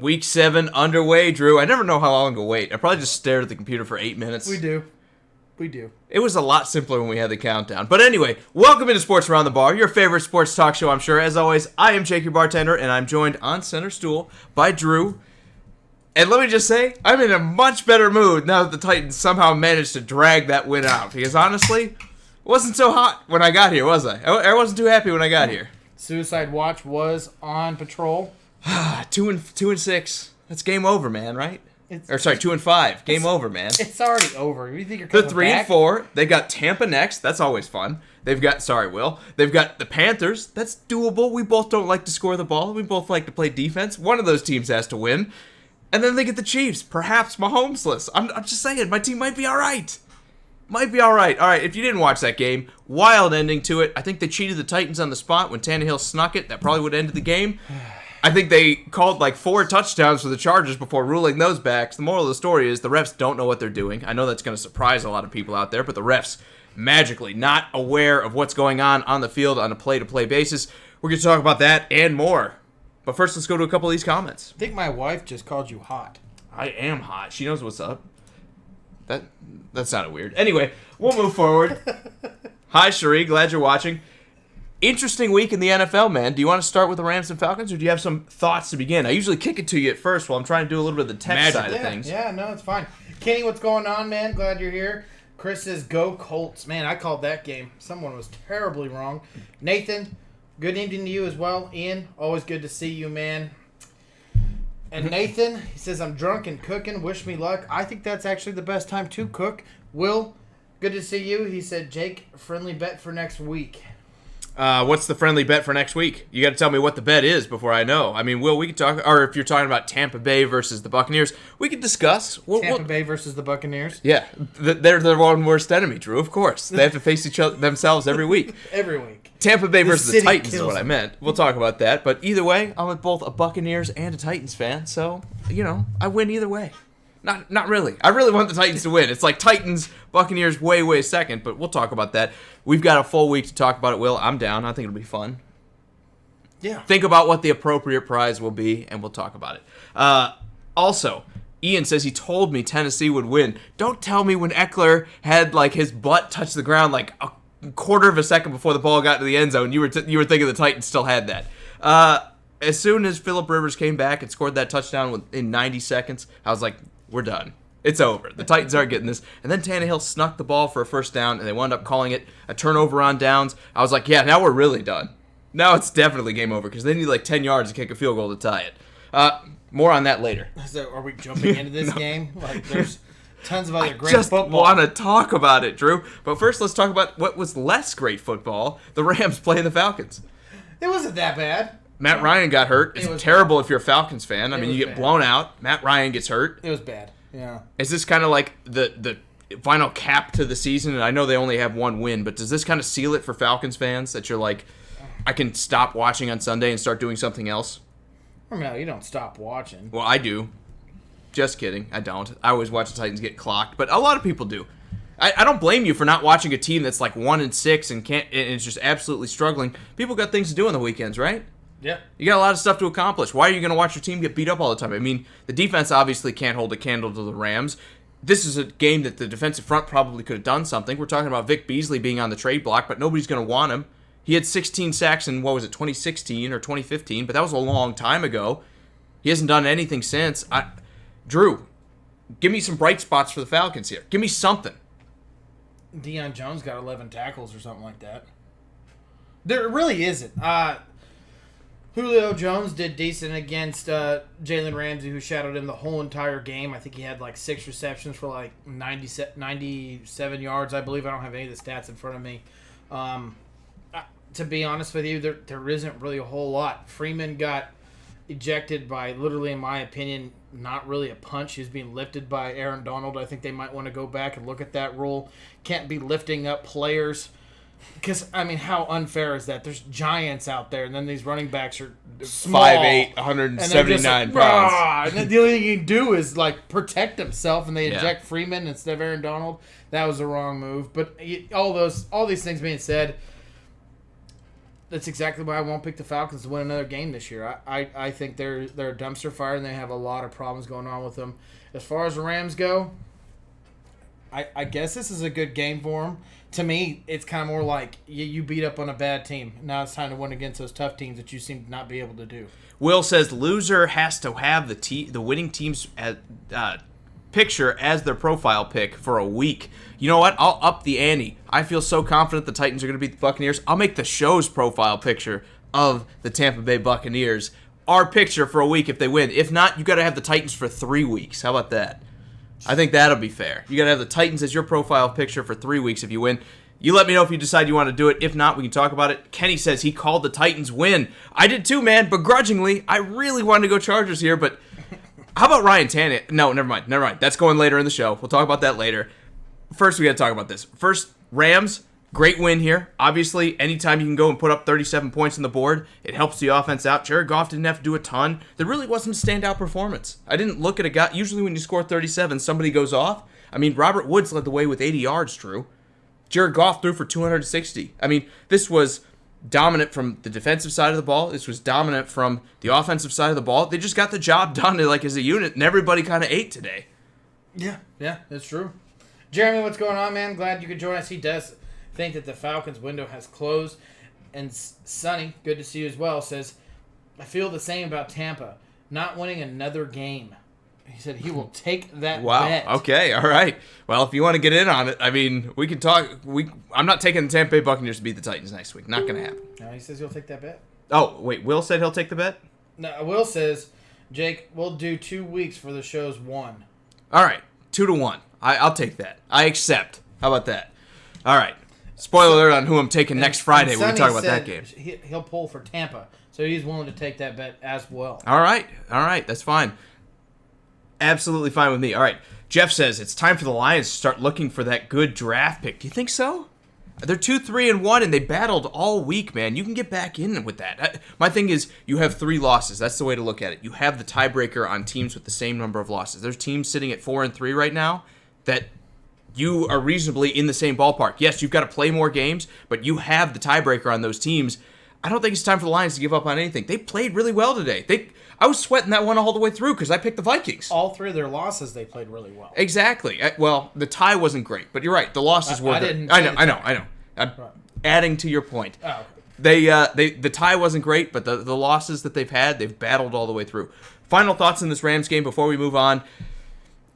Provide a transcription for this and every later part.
Week 7 underway, Drew. I never know how long to wait. I probably just stared at the computer for 8 minutes. We do. It was a lot simpler when we had the countdown. But anyway, welcome into Sports Around the Bar, your favorite sports talk show, I'm sure. As always, I am Jake, your bartender, and I'm joined on center stool by Drew. And let me just say, I'm in a much better mood now that the Titans somehow managed to drag that win out. Because honestly, it wasn't so hot when I got here, was I? I wasn't too happy when I got here. Suicide Watch was on patrol. 2 and 6. That's game over, man, right? 2 and 5. Game over, man. It's already over. You think you're They're coming 3 back? and 4. They got Tampa next. That's always fun. They've got They've got the Panthers. That's doable. We both don't like to score the ball. We both like to play defense. One of those teams has to win. And then they get the Chiefs. Perhaps Mahomes-less. I'm just saying, my team might be all right. Might be all right. All right, if you didn't watch that game, wild ending to it. I think they cheated the Titans on the spot when Tannehill snuck it. That probably would have ended the game. I think they called like 4 touchdowns for the Chargers before ruling those backs. The moral of the story is the refs don't know what they're doing. I know that's going to surprise a lot of people out there, but the refs magically not aware of what's going on the field on a play-to-play basis. We're going to talk about that and more. But first, let's go to a couple of these comments. I think my wife just called you hot. I am hot. She knows what's up. That sounded weird. Anyway, we'll move forward. Hi, Cherie. Glad you're watching. Interesting week in the NFL, man. Do you want to start with the Rams and Falcons, or do you have some thoughts to begin? I usually kick it to you at first while I'm trying to do a little bit of the tech side of things. Yeah, no, it's fine. Kenny, what's going on, man? Glad you're here. Chris says, go Colts. Man, I called that game. Someone was terribly wrong. Nathan, good evening to you as well. Ian, always good to see you, man. And Nathan, he says, I'm drunk and cooking. Wish me luck. I think that's actually the best time to cook. Will, good to see you. He said, Jake, friendly bet for next week. What's the friendly bet for next week? You got to tell me what the bet is before I know. I mean, Will, we can talk, or if you're talking about Tampa Bay versus the Buccaneers, we can discuss. Tampa Bay versus the Buccaneers? Yeah, they're their one worst enemy, Drew, of course. They have to face each other themselves every week. Every week. Tampa Bay versus the Titans is what them. I meant. We'll talk about that. But either way, I'm both a Buccaneers and a Titans fan, so, I win either way. Not really. I really want the Titans to win. It's like Titans, Buccaneers way, way second, but we'll talk about that. We've got a full week to talk about it, Will. I'm down. I think it'll be fun. Yeah. Think about what the appropriate prize will be, and we'll talk about it. Also, Ian says he told me Tennessee would win. Don't tell me when Eckler had like his butt touch the ground like a quarter of a second before the ball got to the end zone, you were thinking the Titans still had that. As soon as Phillip Rivers came back and scored that touchdown in 90 seconds, I was like, we're done. It's over. The Titans aren't getting this. And then Tannehill snuck the ball for a first down, and they wound up calling it a turnover on downs. I was like, yeah, now we're really done. Now it's definitely game over because they need like 10 yards to kick a field goal to tie it. More on that later. So are we jumping into this game? Like, there's tons of other great just football. want to talk about it, Drew. But first, let's talk about what was less great football. The Rams playing the Falcons. It wasn't that bad. Matt Ryan got hurt. It's terrible if you're a Falcons fan. I mean, you get blown out. Matt Ryan gets hurt. It was bad. Yeah. Is this kind of like the final cap to the season? And I know they only have one win, but does this kind of seal it for Falcons fans that you're like, I can stop watching on Sunday and start doing something else? No, you don't stop watching. Well, I do. Just kidding. I don't. I always watch the Titans get clocked, but a lot of people do. I don't blame you for not watching a team that's like 1-6 and is just absolutely struggling. People got things to do on the weekends, right? Yeah. You got a lot of stuff to accomplish. Why are you going to watch your team get beat up all the time? I mean, the defense obviously can't hold a candle to the Rams. This is a game that the defensive front probably could have done something. We're talking about Vic Beasley being on the trade block, but nobody's going to want him. He had 16 sacks in, 2016 or 2015, but that was a long time ago. He hasn't done anything since. Drew, give me some bright spots for the Falcons here. Give me something. Deion Jones got 11 tackles or something like that. There really isn't. Julio Jones did decent against Jalen Ramsey, who shadowed him the whole entire game. I think he had like 6 receptions for like 97 yards, I believe. I don't have any of the stats in front of me. To be honest with you, there isn't really a whole lot. Freeman got ejected by, literally, in my opinion, not really a punch. He was being lifted by Aaron Donald. I think they might want to go back and look at that rule. Can't be lifting up players. Because, I mean, how unfair is that? There's giants out there, and then these running backs are small. 5'8", 179 pounds. And then the only thing you can do is, like, protect himself, and they eject Freeman instead of Aaron Donald. That was the wrong move. But all these things being said, That's exactly why I won't pick the Falcons to win another game this year. I think they're a dumpster fire, and they have a lot of problems going on with them. As far as the Rams go, I guess this is a good game for them. To me, it's kind of more like you beat up on a bad team. Now it's time to win against those tough teams that you seem to not be able to do. Will says loser has to have the winning team's picture as their profile pic for a week. You know what? I'll up the ante. I feel so confident the Titans are going to beat the Buccaneers. I'll make the show's profile picture of the Tampa Bay Buccaneers our picture for a week if they win. If not, you got to have the Titans for 3 weeks. How about that? I think that'll be fair. You got to have the Titans as your profile picture for 3 weeks if you win. You let me know if you decide you want to do it. If not, we can talk about it. Kenny says he called the Titans win. I did too, man. Begrudgingly, I really wanted to go Chargers here, but how about Ryan Tannehill? No, never mind. That's going later in the show. We'll talk about that later. First, we got to talk about this. First, Rams, great win here. Obviously, anytime you can go and put up 37 points on the board, it helps the offense out. Jared Goff didn't have to do a ton. There really wasn't a standout performance. I didn't look at a guy. Usually when you score 37, somebody goes off. I mean, Robert Woods led the way with 80 yards, Drew. Jared Goff threw for 260. I mean, this was dominant from the defensive side of the ball. This was dominant from the offensive side of the ball. They just got the job done like as a unit, and everybody kind of ate today. Yeah, that's true. Jeremy, what's going on, man? Glad you could join us. He does think that the Falcons window has closed. And Sonny, good to see you as well, says, I feel the same about Tampa. Not winning another game. He said he will take that bet. Okay, all right. Well, if you want to get in on it, I mean, we can talk. I'm not taking the Tampa Bay Buccaneers to beat the Titans next week. Not going to happen. No, he says he'll take that bet. Oh, wait. Will said he'll take the bet? No, Will says, Jake, we'll do 2 weeks for the show's 1. All right. 2-1. I'll take that. I accept. How about that? All right. Spoiler alert on who I'm taking next Friday when we talk about that game. He'll pull for Tampa, so he's willing to take that bet as well. All right. That's fine. Absolutely fine with me. All right. Jeff says it's time for the Lions to start looking for that good draft pick. Do you think so? They're 2-3-1, and they battled all week, man. You can get back in with that. My thing is, you have 3 losses. That's the way to look at it. You have the tiebreaker on teams with the same number of losses. There's teams sitting at 4-3 right now that you are reasonably in the same ballpark. Yes, you've got to play more games, but you have the tiebreaker on those teams. I don't think it's time for the Lions to give up on anything. They played really well today. I was sweating that one all the way through because I picked the Vikings. All 3 of their losses, they played really well. Exactly. Well, the tie wasn't great, but you're right. The losses were. I know. I'm adding to your point. Oh, okay. The tie wasn't great, but the losses that they've had, they've battled all the way through. Final thoughts in this Rams game before we move on.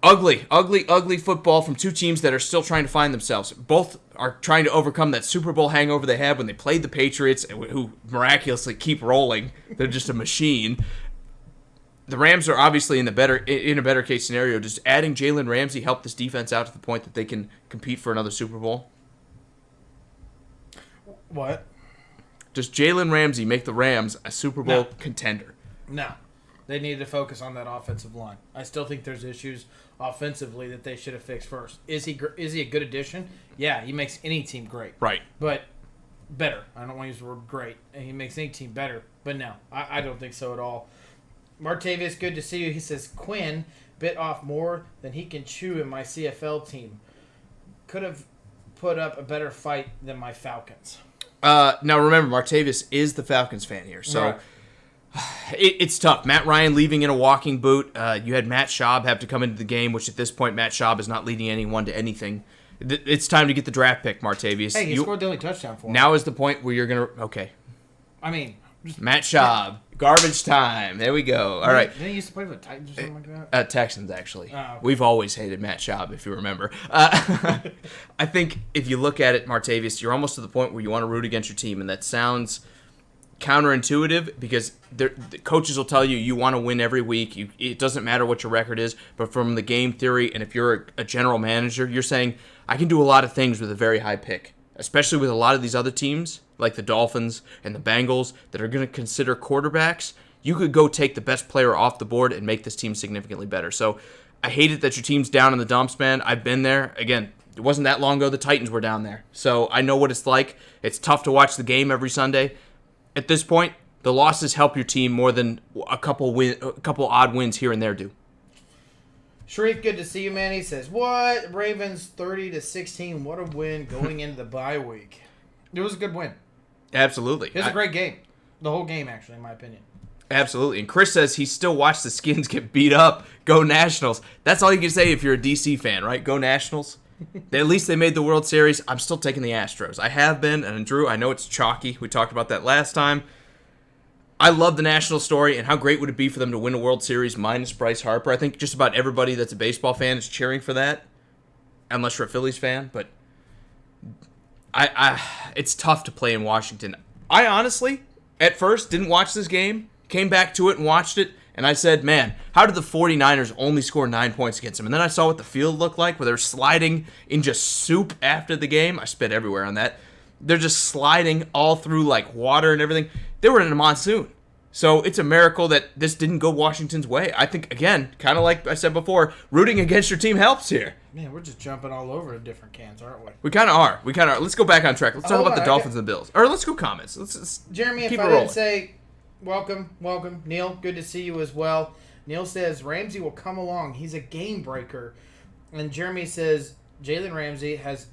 Ugly football from 2 teams that are still trying to find themselves. Both are trying to overcome that Super Bowl hangover they had when they played the Patriots, who miraculously keep rolling. They're just a machine. The Rams are obviously in a better case scenario. Does adding Jalen Ramsey help this defense out to the point that they can compete for another Super Bowl? What? Does Jalen Ramsey make the Rams a Super Bowl contender? No. They need to focus on that offensive line. I still think there's issues offensively that they should have fixed first. Is he a good addition? Yeah, he makes any team great. Right. But better. I don't want to use the word great. He makes any team better. But no, I don't think so at all. Martavius, good to see you. He says, Quinn bit off more than he can chew in my CFL team. Could have put up a better fight than my Falcons. Now remember, Martavius is the Falcons fan here, so... Right. It's tough. Matt Ryan leaving in a walking boot. You had Matt Schaub have to come into the game, which at this point Matt Schaub is not leading anyone to anything. It's time to get the draft pick, Martavius. Hey, he scored the only touchdown for him. Now is the point where you're going to... Okay. I mean... Matt Schaub. Garbage time. There we go. All right. Didn't he used to play for the Titans or something like that? Texans, actually. Oh, okay. We've always hated Matt Schaub, if you remember. I think if you look at it, Martavius, you're almost to the point where you want to root against your team, and that sounds counterintuitive because the coaches will tell you want to win every week. It doesn't matter what your record is, but from the game theory, and if you're a general manager, you're saying, I can do a lot of things with a very high pick, especially with a lot of these other teams, like the Dolphins and the Bengals, that are going to consider quarterbacks. You could go take the best player off the board and make this team significantly better. So I hate it that your team's down in the dumps, man. I've been there. Again, it wasn't that long ago the Titans were down there. So I know what it's like. It's tough to watch the game every Sunday. At this point, the losses help your team more than a couple odd wins here and there do. Sharif, good to see you, man. He says, what? Ravens 30-16. What a win going into the bye week. It was a good win. Absolutely. It was a great game. The whole game, actually, in my opinion. Absolutely. And Chris says he still watched the Skins get beat up. Go Nationals. That's all you can say if you're a DC fan, right? Go Nationals. At least they made the World Series. I'm still taking the Astros. I have been, and Drew, I know it's chalky. We talked about that last time. I love the National story, and how great would it be for them to win a World Series minus Bryce Harper? I think just about everybody that's a baseball fan is cheering for that, unless you're a Phillies fan. But it's tough to play in Washington. I honestly, at first, didn't watch this game, came back to it and watched it, and I said, man, how did the 49ers only score 9 points against them? And then I saw what the field looked like, where they were sliding in just soup after the game. I spit everywhere on that. They're just sliding all through like water and everything. They were in a monsoon. So it's a miracle that this didn't go Washington's way. I think, again, kind of like I said before, rooting against your team helps here. Man, we're just jumping all over the different cans, aren't we? We kind of are. Let's go back on track. Let's talk about the Dolphins and the Bills. Or let's go comments. Let's Jeremy, keep if it I rolling. didn't say welcome. Neil, good to see you as well. Neil says, Ramsey will come along. He's a game breaker. And Jeremy says, Jalen Ramsey has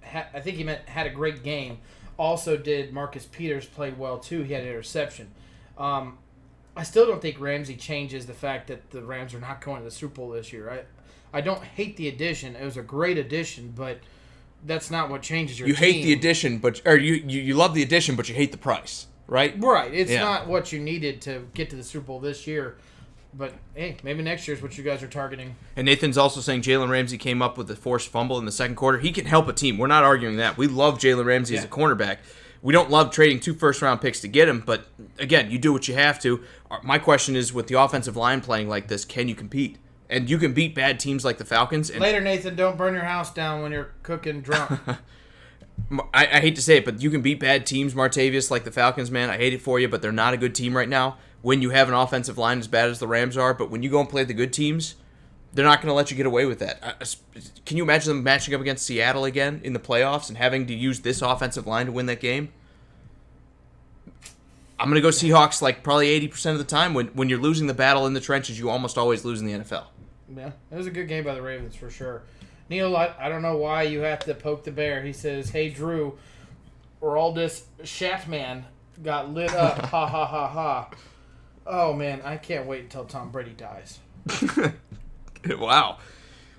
I think he meant had a great game. Also did Marcus Peters play well, too. He had an interception. I still don't think Ramsey changes the fact that the Rams are not going to the Super Bowl this year. I don't hate the addition. It was a great addition, but that's not what changes your team. You hate the addition, or you love the addition, but you hate the price, right? Right. It's not what you needed to get to the Super Bowl this year. But, hey, maybe next year is what you guys are targeting. And Nathan's also saying Jalen Ramsey came up with a forced fumble in the second quarter. He can help a team. We're not arguing that. We love Jalen Ramsey as a cornerback. We don't love trading 2 first-round picks to get him, but, again, you do what you have to. My question is, with the offensive line playing like this, can you compete? And you can beat bad teams like the Falcons. And later, Nathan, don't burn your house down when you're cooking drunk. I hate to say it, but you can beat bad teams, Martavius, like the Falcons, man. I hate it for you, but they're not a good team right now when you have an offensive line as bad as the Rams are. But when you go and play the good teams, they're not going to let you get away with that. Can you imagine them matching up against Seattle again in the playoffs and having to use this offensive line to win that game? I'm going to go Seahawks like probably 80% of the time. When you're losing the battle in the trenches, you almost always lose in the NFL. Yeah, it was a good game by the Ravens for sure. Neil, I don't know why you have to poke the bear. He says, hey, Drew, Oraldis Shatman got lit up. Ha, ha, ha, ha. Oh, man, I can't wait until Tom Brady dies. Wow.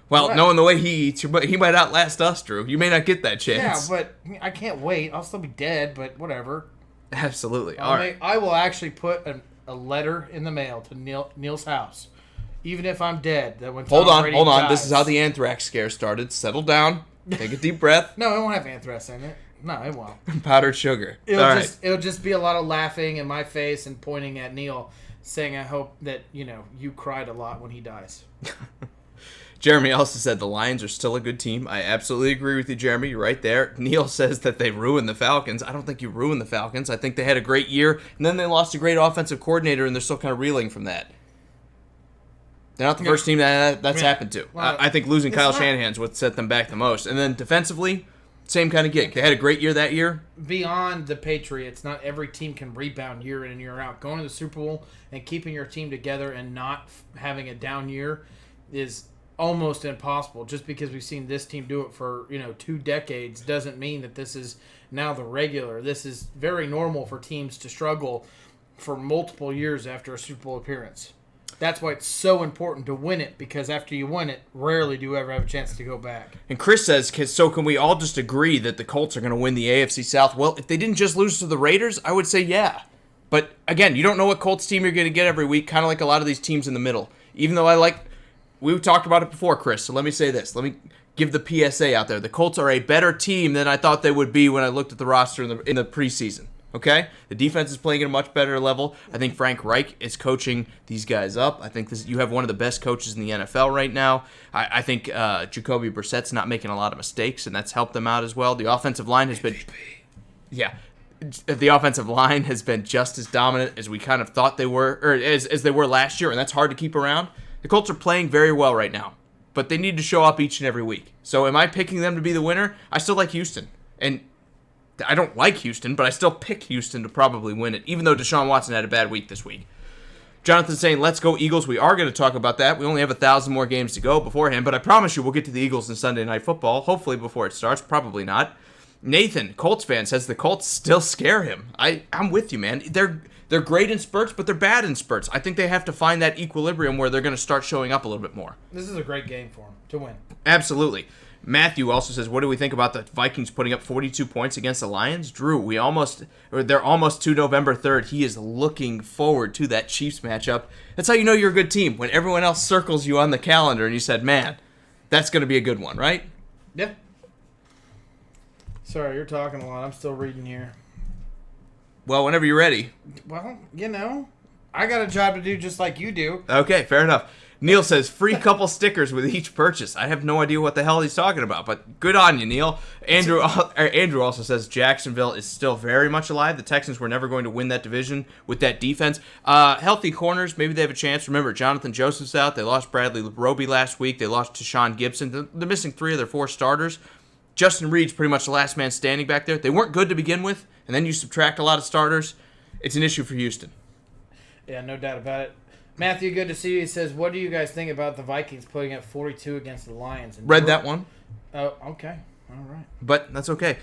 Well, knowing the way he eats, he might outlast us, Drew. You may not get that chance. Yeah, but I can't wait. I'll still be dead, but whatever. Absolutely. All right. I will actually put a letter in the mail to Neil's house. Even if I'm dead, that when Tom Brady hold on. dies. This is how the anthrax scare started. Settle down. Take a deep breath. No, it won't have anthrax in it. No, it won't. Powdered sugar. It'll just be a lot of laughing in my face and pointing at Neil, saying, I hope that, you cried a lot when he dies. Jeremy also said the Lions are still a good team. I absolutely agree with you, Jeremy. You're right there. Neil says that they ruined the Falcons. I don't think you ruined the Falcons. I think they had a great year, and then they lost a great offensive coordinator, and they're still kind of reeling from that. They're not the first team that's happened to. Well, I think losing Kyle Shanahan's what set them back the most. And then defensively, same kind of gig. They had a great year that year. Beyond the Patriots, not every team can rebound year in and year out. Going to the Super Bowl and keeping your team together and not having a down year is almost impossible. Just because we've seen this team do it for 2 decades doesn't mean that this is now the regular. This is very normal for teams to struggle for multiple years after a Super Bowl appearance. That's why it's so important to win it, because after you win it, rarely do you ever have a chance to go back. And Chris says, so can we all just agree that the Colts are going to win the AFC South? Well, if they didn't just lose to the Raiders, I would say yeah. But again, you don't know what Colts team you're going to get every week, kind of like a lot of these teams in the middle. Even though we've talked about it before, Chris, so let me say this. Let me give the PSA out there. The Colts are a better team than I thought they would be when I looked at the roster in the preseason. Okay? The defense is playing at a much better level. I think Frank Reich is coaching these guys up. I think you have one of the best coaches in the NFL right now. I think Jacoby Brissett's not making a lot of mistakes, and that's helped them out as well. The offensive line has been... Yeah. The offensive line has been just as dominant as we kind of thought they were, or as they were last year, and that's hard to keep around. The Colts are playing very well right now, but they need to show up each and every week. So am I picking them to be the winner? I still like Houston. And I don't like Houston, but I still pick Houston to probably win it, even though Deshaun Watson had a bad week this week. Jonathan's saying, let's go Eagles. We are going to talk about that. We only have 1,000 more games to go beforehand, but I promise you we'll get to the Eagles in Sunday Night Football, hopefully before it starts. Probably not. Nathan, Colts fan, says the Colts still scare him. I'm with you, man. They're great in spurts, but they're bad in spurts. I think they have to find that equilibrium where they're going to start showing up a little bit more. This is a great game for them to win. Absolutely. Matthew also says, what do we think about the Vikings putting up 42 points against the Lions? Drew, they're almost to November 3rd. He is looking forward to that Chiefs matchup. That's how you know you're a good team, when everyone else circles you on the calendar and you said, man, that's going to be a good one, right? Yeah. Sorry, you're talking a lot. I'm still reading here. Well, whenever you're ready. Well, I got a job to do just like you do. Okay, fair enough. Neil says, free couple stickers with each purchase. I have no idea what the hell he's talking about, but good on you, Neil. Andrew also says, Jacksonville is still very much alive. The Texans were never going to win that division with that defense. Healthy corners, maybe they have a chance. Remember, Jonathan Joseph's out. They lost Bradley Roby last week. They lost Tashawn Gibson. They're missing 3 of their 4 starters. Justin Reed's pretty much the last man standing back there. They weren't good to begin with, and then you subtract a lot of starters. It's an issue for Houston. Yeah, no doubt about it. Matthew, good to see you. He says, what do you guys think about the Vikings putting up 42 against the Lions? Read that one. Oh, okay. All right. But that's okay.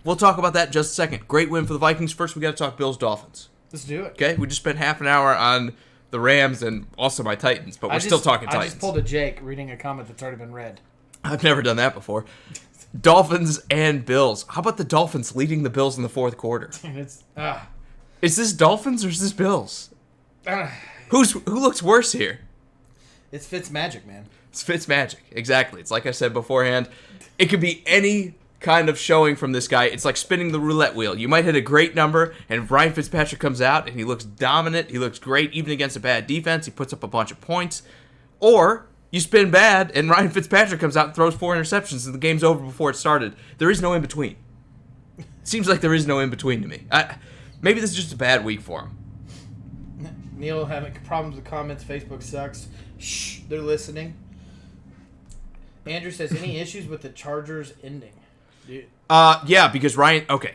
We'll talk about that in just a second. Great win for the Vikings. First, we got to talk Bills-Dolphins. Let's do it. Okay? We just spent half an hour on the Rams and also my Titans, but we're still talking Titans. I just pulled a Jake reading a comment that's already been read. I've never done that before. Dolphins and Bills. How about the Dolphins leading the Bills in the fourth quarter? Is this Dolphins or is this Bills? Who looks worse here? It's Fitzmagic, man. It's Fitzmagic. Exactly. It's like I said beforehand. It could be any kind of showing from this guy. It's like spinning the roulette wheel. You might hit a great number, and Ryan Fitzpatrick comes out, and he looks dominant. He looks great, even against a bad defense. He puts up a bunch of points. Or you spin bad, and Ryan Fitzpatrick comes out and throws 4 interceptions, and the game's over before it started. There is no in-between. Seems like there is no in-between to me. Maybe this is just a bad week for him. Neil having problems with comments. Facebook sucks. Shh, they're listening. Andrew says, any issues with the Chargers ending? Yeah, because Ryan. Okay.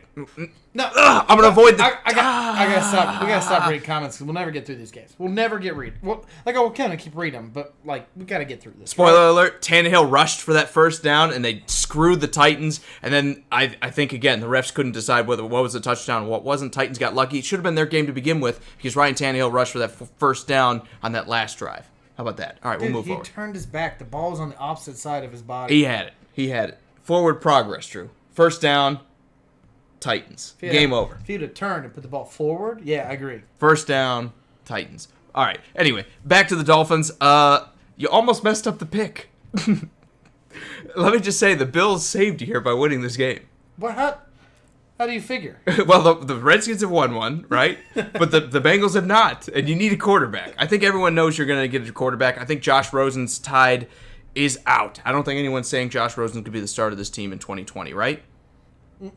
No, I'm gonna avoid the. I gotta stop. We gotta stop reading comments because we'll never get through these games. We'll never get read. Well, we'll kind of keep reading them, but we gotta get through this. Spoiler alert: Tannehill rushed for that first down, and they screwed the Titans. And then I think again the refs couldn't decide what was a touchdown and what wasn't. Titans got lucky. It should have been their game to begin with because Ryan Tannehill rushed for that first down on that last drive. How about that? All right, we'll move forward. He turned his back. The ball was on the opposite side of his body. He had it. Forward progress, Drew. First down, Titans. Game over. If he'd have turned and put the ball forward, yeah, I agree. First down, Titans. All right. Anyway, back to the Dolphins. You almost messed up the pick. Let me just say, the Bills saved you here by winning this game. What? How do you figure? Well, the Redskins have won one, right? But the Bengals have not, and you need a quarterback. I think everyone knows you're going to get a quarterback. I think Josh Rosen's tide is out. I don't think anyone's saying Josh Rosen could be the start of this team in 2020, right? Mm-mm.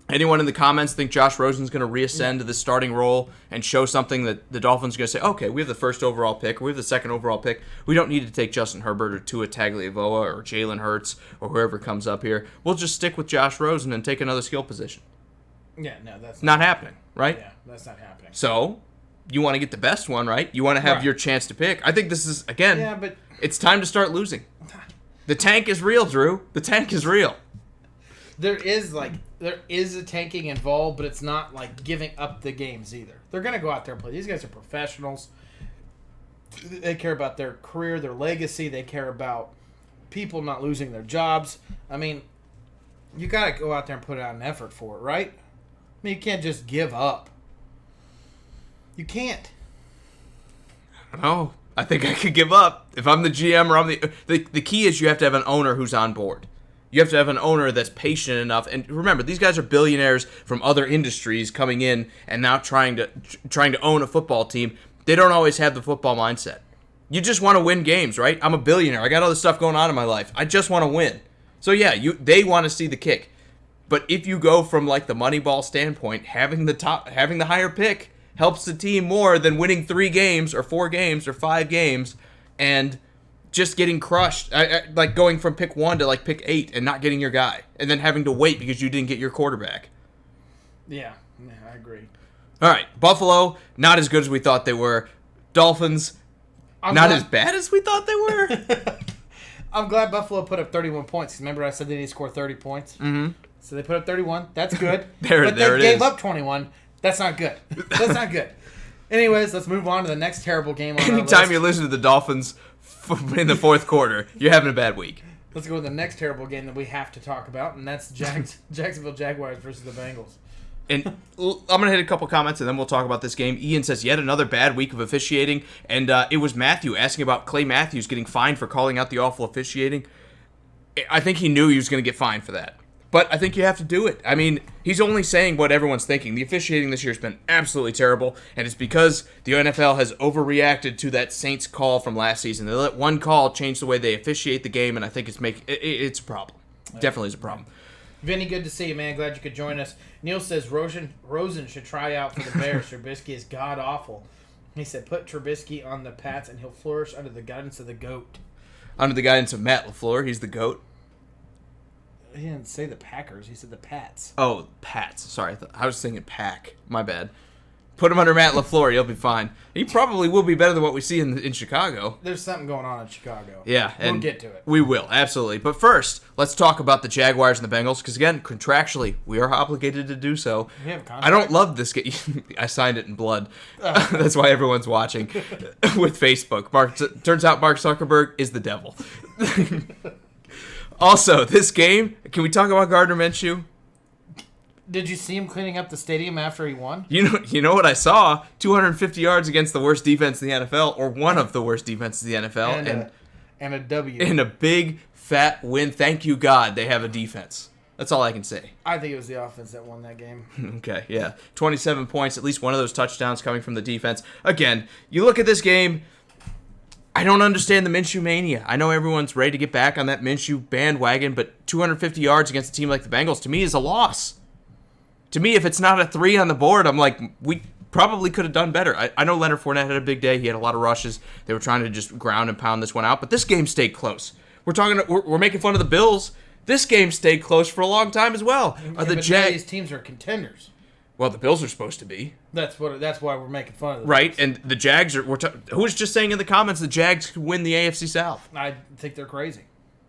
Anyone in the comments think Josh Rosen's going to reascend to the starting role and show something that the Dolphins are going to say, okay, we have the first overall pick, or we have the second overall pick. We don't need to take Justin Herbert or Tua Tagovailoa or Jalen Hurts or whoever comes up here. We'll just stick with Josh Rosen and take another skill position. Yeah, no, that's not happening, right? Yeah, that's not happening. So, you want to get the best one, right? You want to have your chance to pick. I think this is, again, but it's time to start losing. The tank is real, Drew. The tank is real. There is a tanking involved, but it's not like giving up the games either. They're going to go out there and play. These guys are professionals. They care about their career, their legacy. They care about people not losing their jobs. I mean, you got to go out there and put out an effort for it, right? I mean, you can't just give up. You can't. I don't know. I think I could give up. If I'm the GM or I'm the key is you have to have an owner who's on board. You have to have an owner that's patient enough. And remember, these guys are billionaires from other industries coming in and now trying to own a football team. They don't always have the football mindset. You just want to win games, right? I'm a billionaire. I got all this stuff going on in my life. I just want to win. So yeah, they want to see the kick. But if you go from like the Moneyball standpoint, having the higher pick helps the team more than winning 3 games or 4 games or 5 games and just getting crushed, like going from pick 1 to like pick 8 and not getting your guy, and then having to wait because you didn't get your quarterback. Yeah, I agree. All right, Buffalo, not as good as we thought they were. Dolphins, not as bad as we thought they were. I'm glad Buffalo put up 31 points. Remember I said they need to score 30 points? Mm-hmm. So they put up 31. That's good. There but they it gave is. up 21. That's not good. That's not good. Anyways, let's move on to the next terrible game on our Anytime list. you listen to the Dolphins in the fourth quarter, you're having a bad week. Let's go to the next terrible game that we have to talk about, and that's Jacksonville Jaguars versus the Bengals. And I'm going to hit a couple comments, and then we'll talk about this game. Ian says, yet another bad week of officiating. And it was Matthew asking about Clay Matthews getting fined for calling out the awful officiating. I think he knew he was going to get fined for that. But I think you have to do it. I mean, he's only saying what everyone's thinking. The officiating this year has been absolutely terrible, and it's because the NFL has overreacted to that Saints call from last season. They let one call change the way they officiate the game, and I think it's a problem. Definitely is a problem. Vinny, good to see you, man. Glad you could join us. Neil says Rosen should try out for the Bears. Trubisky is god-awful. He said, put Trubisky on the Pats, and he'll flourish under the guidance of the GOAT. Under the guidance of Matt LaFleur, he's the GOAT. He didn't say the Packers. He said the Pats. Oh, Pats. Sorry, I was thinking Pack. My bad. Put him under Matt LaFleur. He'll be fine. He probably will be better than what we see in Chicago. There's something going on in Chicago. Yeah. We'll get to it. We will, absolutely. But first, let's talk about the Jaguars and the Bengals, because, again, contractually, we are obligated to do so. We have a contract. I don't love this game. I signed it in blood. That's why everyone's watching with Facebook. Turns out Mark Zuckerberg is the devil. Also, this game, can we talk about Gardner Minshew? Did you see him cleaning up the stadium after he won? You know what I saw? 250 yards against the worst defense in the NFL, or one of the worst defenses in the NFL, and a W. And a big fat win. Thank you, God, they have a defense. That's all I can say. I think it was the offense that won that game. Okay, yeah. 27 points, at least one of those touchdowns coming from the defense. Again, you look at this game, I don't understand the Minshew mania. I know everyone's ready to get back on that Minshew bandwagon, but 250 yards against a team like the Bengals, to me, is a loss. To me, if it's not a 3 on the board, I'm like, we probably could have done better. I know Leonard Fournette had a big day. He had a lot of rushes. They were trying to just ground and pound this one out, but this game stayed close. We're making fun of the Bills. This game stayed close for a long time as well. But these teams are contenders. Well, the Bills are supposed to be. That's why we're making fun of them. Right, and the Jags are. Who was just saying in the comments the Jags could win the AFC South? I think they're crazy.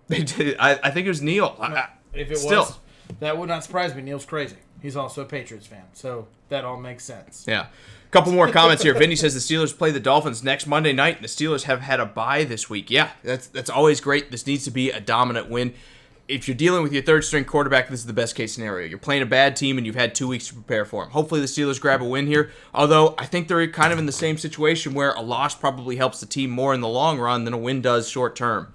They did. I think it was Neil. If it was, that would not surprise me. Neil's crazy. He's also a Patriots fan, so that all makes sense. Yeah. A couple more comments here. Vinny says the Steelers play the Dolphins next Monday night, and the Steelers have had a bye this week. Yeah, that's always great. This needs to be a dominant win. If you're dealing with your third-string quarterback, this is the best-case scenario. You're playing a bad team, and you've had 2 weeks to prepare for them. Hopefully the Steelers grab a win here, although I think they're kind of in the same situation where a loss probably helps the team more in the long run than a win does short-term.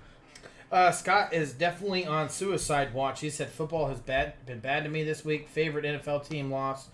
Scott is definitely on suicide watch. He said football has been bad to me this week. Favorite NFL team loss,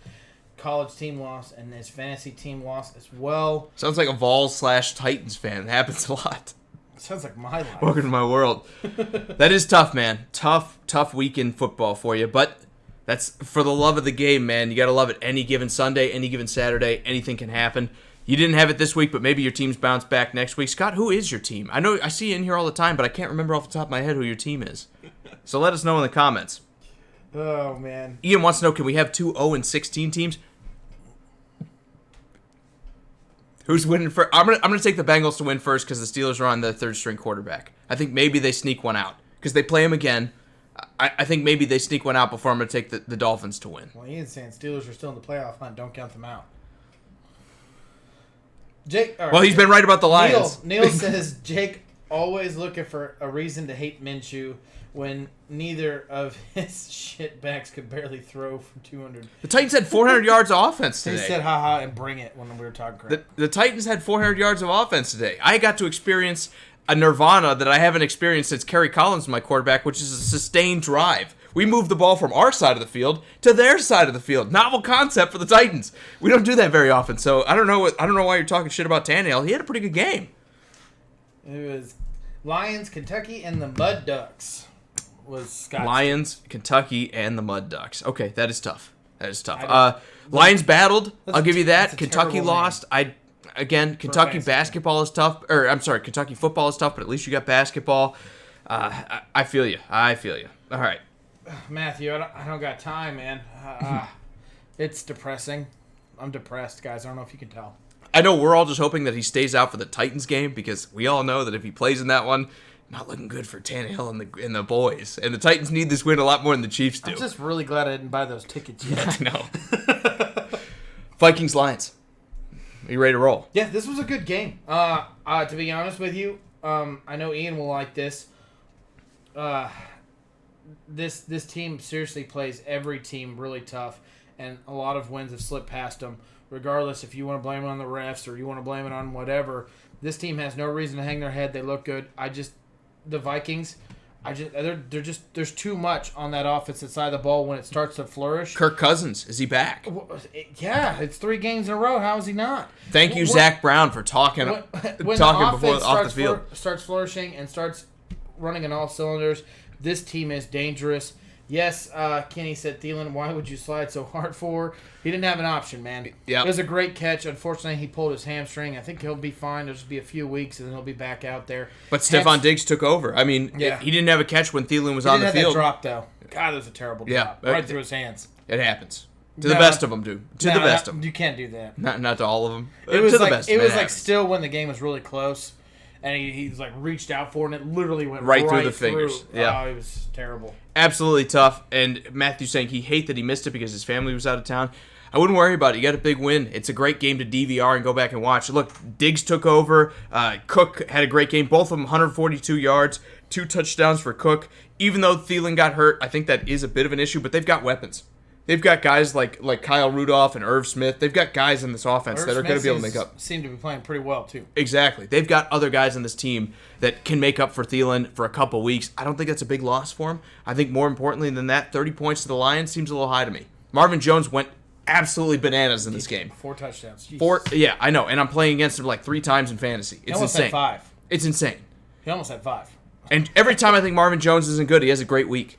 college team loss, and his fantasy team loss as well. Sounds like a Vols/Titans fan. It happens a lot. Sounds like my life. Welcome to my world. That is tough, man. Tough week in football for you. But that's for the love of the game, man. You got to love it. Any given Sunday, any given Saturday, anything can happen. You didn't have it this week, but maybe your team's bounced back next week. Scott, who is your team? I know I see you in here all the time, but I can't remember off the top of my head who your team is. So let us know in the comments. Oh, man. Ian wants to know, can we have 2 0-16 teams? Who's winning first? I'm gonna take the Bengals to win first because the Steelers are on the third-string quarterback. I think maybe they sneak one out because they play him again. I think maybe they sneak one out before I'm going to take the Dolphins to win. Well, Ian's saying Steelers are still in the playoff hunt. Don't count them out. Jake. All right. Well, he's been right about the Lions. Neil says Jake always looking for a reason to hate Minshew when neither of his shitbacks could barely throw for 200. The Titans had 400 yards of offense today. He said haha and bring it when we were talking crap. The Titans had 400 yards of offense today. I got to experience a nirvana that I haven't experienced since Kerry Collins was my quarterback, which is a sustained drive. We moved the ball from our side of the field to their side of the field. Novel concept for the Titans. We don't do that very often, so I don't know why you're talking shit about Tannehill. He had a pretty good game. It was Lions, Kentucky, and the Mud Ducks. Was Scott's Lions, Kentucky, and the Mud Ducks. Okay, that is tough. Lions battled. I'll give you that. Kentucky lost. Kentucky basketball is tough. Kentucky football is tough, but at least you got basketball. I feel you. All right. Matthew, I don't got time, man. It's depressing. I'm depressed, guys. I don't know if you can tell. I know we're all just hoping that he stays out for the Titans game because we all know that if he plays in that one, not looking good for Tannehill and the boys. And the Titans need this win a lot more than the Chiefs do. I'm just really glad I didn't buy those tickets yet. I know. Vikings-Lions. Are you ready to roll? Yeah, this was a good game. To be honest with you, I know Ian will like this. This team seriously plays every team really tough, and a lot of wins have slipped past them. Regardless if you want to blame it on the refs or you want to blame it on whatever, this team has no reason to hang their head. They look good. The Vikings, there's too much on that offensive side of the ball when it starts to flourish. Kirk Cousins, is he back? Yeah, it's 3 games in a row. How is he not? Thank you, Zach Brown, for talking when before off the field. Starts flourishing and starts running on all cylinders. This team is dangerous. Yes, Kenny said, Thielen, why would you slide so hard for? He didn't have an option, man. Yep. It was a great catch. Unfortunately, he pulled his hamstring. I think he'll be fine. It'll just be a few weeks, and then he'll be back out there. But Stephon Diggs took over. I mean, he didn't have a catch when Thielen was on the field. He didn't have that drop, though. God, that was a terrible drop. Right through his hands. It happens. To the best of them, dude. To the best of them. You can't do that. Not to all of them. It was to like, the best it was like happens. still when the game was really close, and he's like reached out for it, and it literally went right through the fingers. Yeah, it was terrible. Absolutely tough. And Matthew saying he hated that he missed it because his family was out of town. I wouldn't worry about it. You got a big win. It's a great game to DVR and go back and watch. Look, Diggs took over. Cook had a great game. Both of them 142 yards, 2 touchdowns for Cook. Even though Thielen got hurt, I think that is a bit of an issue, but they've got weapons. They've got guys like Kyle Rudolph and Irv Smith. They've got guys in this offense that are going to be able to make up. Seem to be playing pretty well, too. Exactly. They've got other guys on this team that can make up for Thielen for a couple weeks. I don't think that's a big loss for him. I think more importantly than that, 30 points to the Lions seems a little high to me. Marvin Jones went absolutely bananas in this game. 4 touchdowns. Jesus. 4, yeah, I know. And I'm playing against him like 3 times in fantasy. It's almost insane. Had 5. It's insane. He almost had 5. And every time I think Marvin Jones isn't good, he has a great week.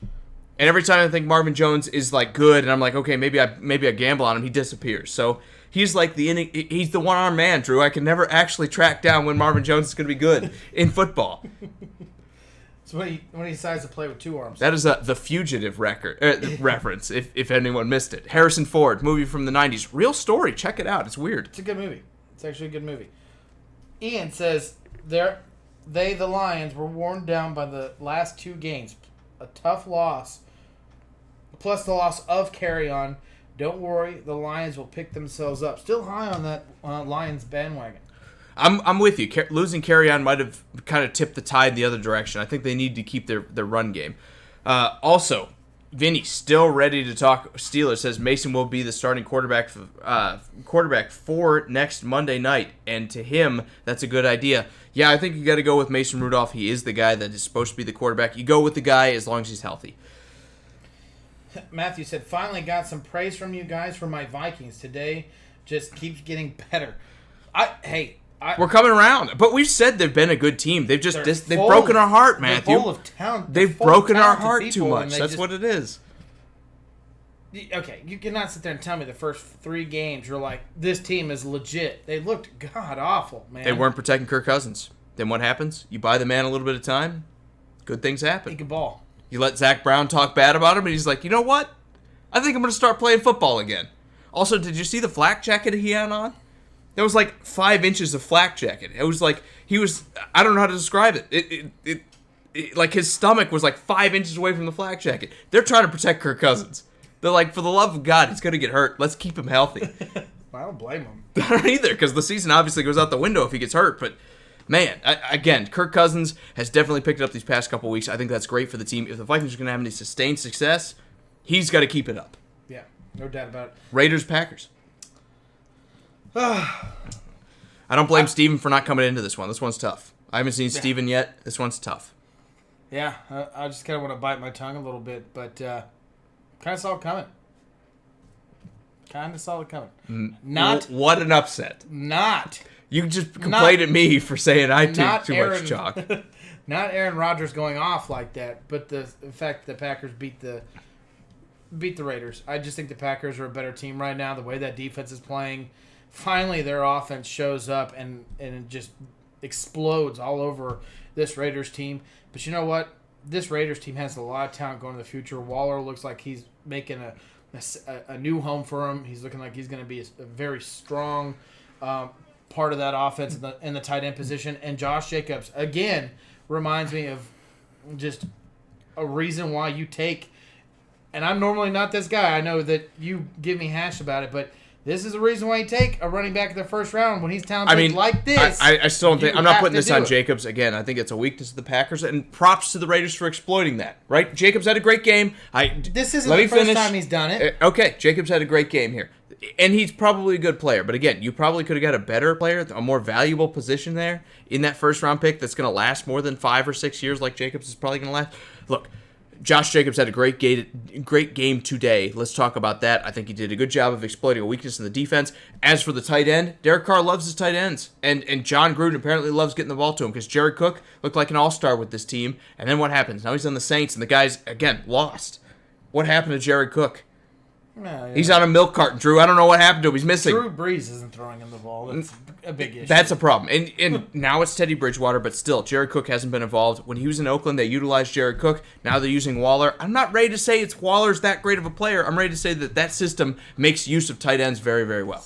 And every time I think Marvin Jones is like good, and I'm like, okay, maybe I gamble on him, he disappears. So he's like he's the one-armed man, Drew. I can never actually track down when Marvin Jones is going to be good in football. So when he decides to play with 2 arms. That is the Fugitive reference, if anyone missed it. Harrison Ford, movie from the 90s. Real story. Check it out. It's weird. It's a good movie. It's actually a good movie. Ian says the Lions, were worn down by the last 2 games. A tough loss. Plus the loss of Carry-On. Don't worry, the Lions will pick themselves up. Still high on that Lions bandwagon. I'm with you. Losing Carry-On might have kind of tipped the tide the other direction. I think they need to keep their run game. Also, Vinny, still ready to talk Steelers, says Mason will be the starting quarterback for next Monday night. And to him, that's a good idea. Yeah, I think you got to go with Mason Rudolph. He is the guy that is supposed to be the quarterback. You go with the guy as long as he's healthy. Matthew said, finally got some praise from you guys for my Vikings. Today just keeps getting better. We're coming around. But we've said they've been a good team. They've broken our heart, Matthew. They're full of talent. They've broken our heart too much. That's what it is. Okay, you cannot sit there and tell me the first 3 games you're like, this team is legit. They looked god-awful, man. They weren't protecting Kirk Cousins. Then what happens? You buy the man a little bit of time, good things happen. He can ball. You let Zach Brown talk bad about him, and he's like, you know what? I think I'm going to start playing football again. Also, did you see the flak jacket he had on? There was like 5 inches of flak jacket. It was like, I don't know how to describe it. It like his stomach was like 5 inches away from the flak jacket. They're trying to protect Kirk Cousins. They're like, for the love of God, he's going to get hurt. Let's keep him healthy. I don't blame him. I don't either, because the season obviously goes out the window if he gets hurt, but... Man, again, Kirk Cousins has definitely picked it up these past couple weeks. I think that's great for the team. If the Vikings are going to have any sustained success, he's got to keep it up. Yeah, no doubt about it. Raiders, Packers. I don't blame Steven for not coming into this one. This one's tough. I haven't seen Steven yet. This one's tough. Yeah, I just kind of want to bite my tongue a little bit, but kind of saw it coming. What an upset. You just complained at me for saying I took too much chalk. Not Aaron Rodgers going off like that, but the fact that the Packers beat the Raiders. I just think the Packers are a better team right now. The way that defense is playing, finally their offense shows up and it just explodes all over this Raiders team. But you know what? This Raiders team has a lot of talent going in the future. Waller looks like he's making a new home for him. He's looking like he's going to be a very strong part of that offense in the tight end position. And Josh Jacobs, again, reminds me of just a reason why you take. And I'm normally not this guy. I know that you give me hash about it, but this is the reason why you take a running back in the first round when he's talented like this. I still don't think I'm not putting this on it. Jacobs again. I think it's a weakness of the Packers, and props to the Raiders for exploiting that. Right? Jacobs had a great game. This isn't the first time he's done it. Okay, Jacobs had a great game here, and he's probably a good player. But again, you probably could have got a better player, a more valuable position there in that first round pick that's going to last more than 5 or 6 years, like Jacobs is probably going to last. Look. Josh Jacobs had a great game today. Let's talk about that. I think he did a good job of exploiting a weakness in the defense. As for the tight end, Derek Carr loves his tight ends. And John Gruden apparently loves getting the ball to him because Jared Cook looked like an all-star with this team. And then what happens? Now he's on the Saints, and the guy's, again, lost. What happened to Jared Cook? He's on a milk carton, Drew. I don't know what happened to him. He's missing. Drew Brees isn't throwing him the ball. That's a big issue. That's a problem. And now it's Teddy Bridgewater, but still, Jared Cook hasn't been involved. When he was in Oakland, they utilized Jared Cook. Now they're using Waller. I'm not ready to say Waller's that great of a player. I'm ready to say that system makes use of tight ends very, very well.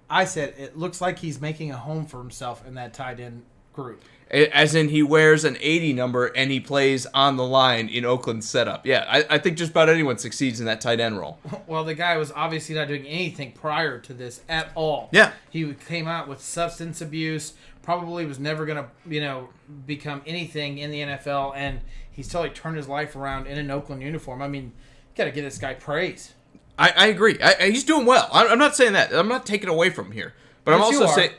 I said it looks like he's making a home for himself in that tight end group. As in, he wears an 80 number and he plays on the line in Oakland's setup. Yeah, I think just about anyone succeeds in that tight end role. Well, the guy was obviously not doing anything prior to this at all. Yeah. He came out with substance abuse, probably was never going to, become anything in the NFL, and he's totally turned his life around in an Oakland uniform. I mean, you got to give this guy praise. I agree. He's doing well. I'm not saying that. I'm not taking away from him here. But I'm also saying...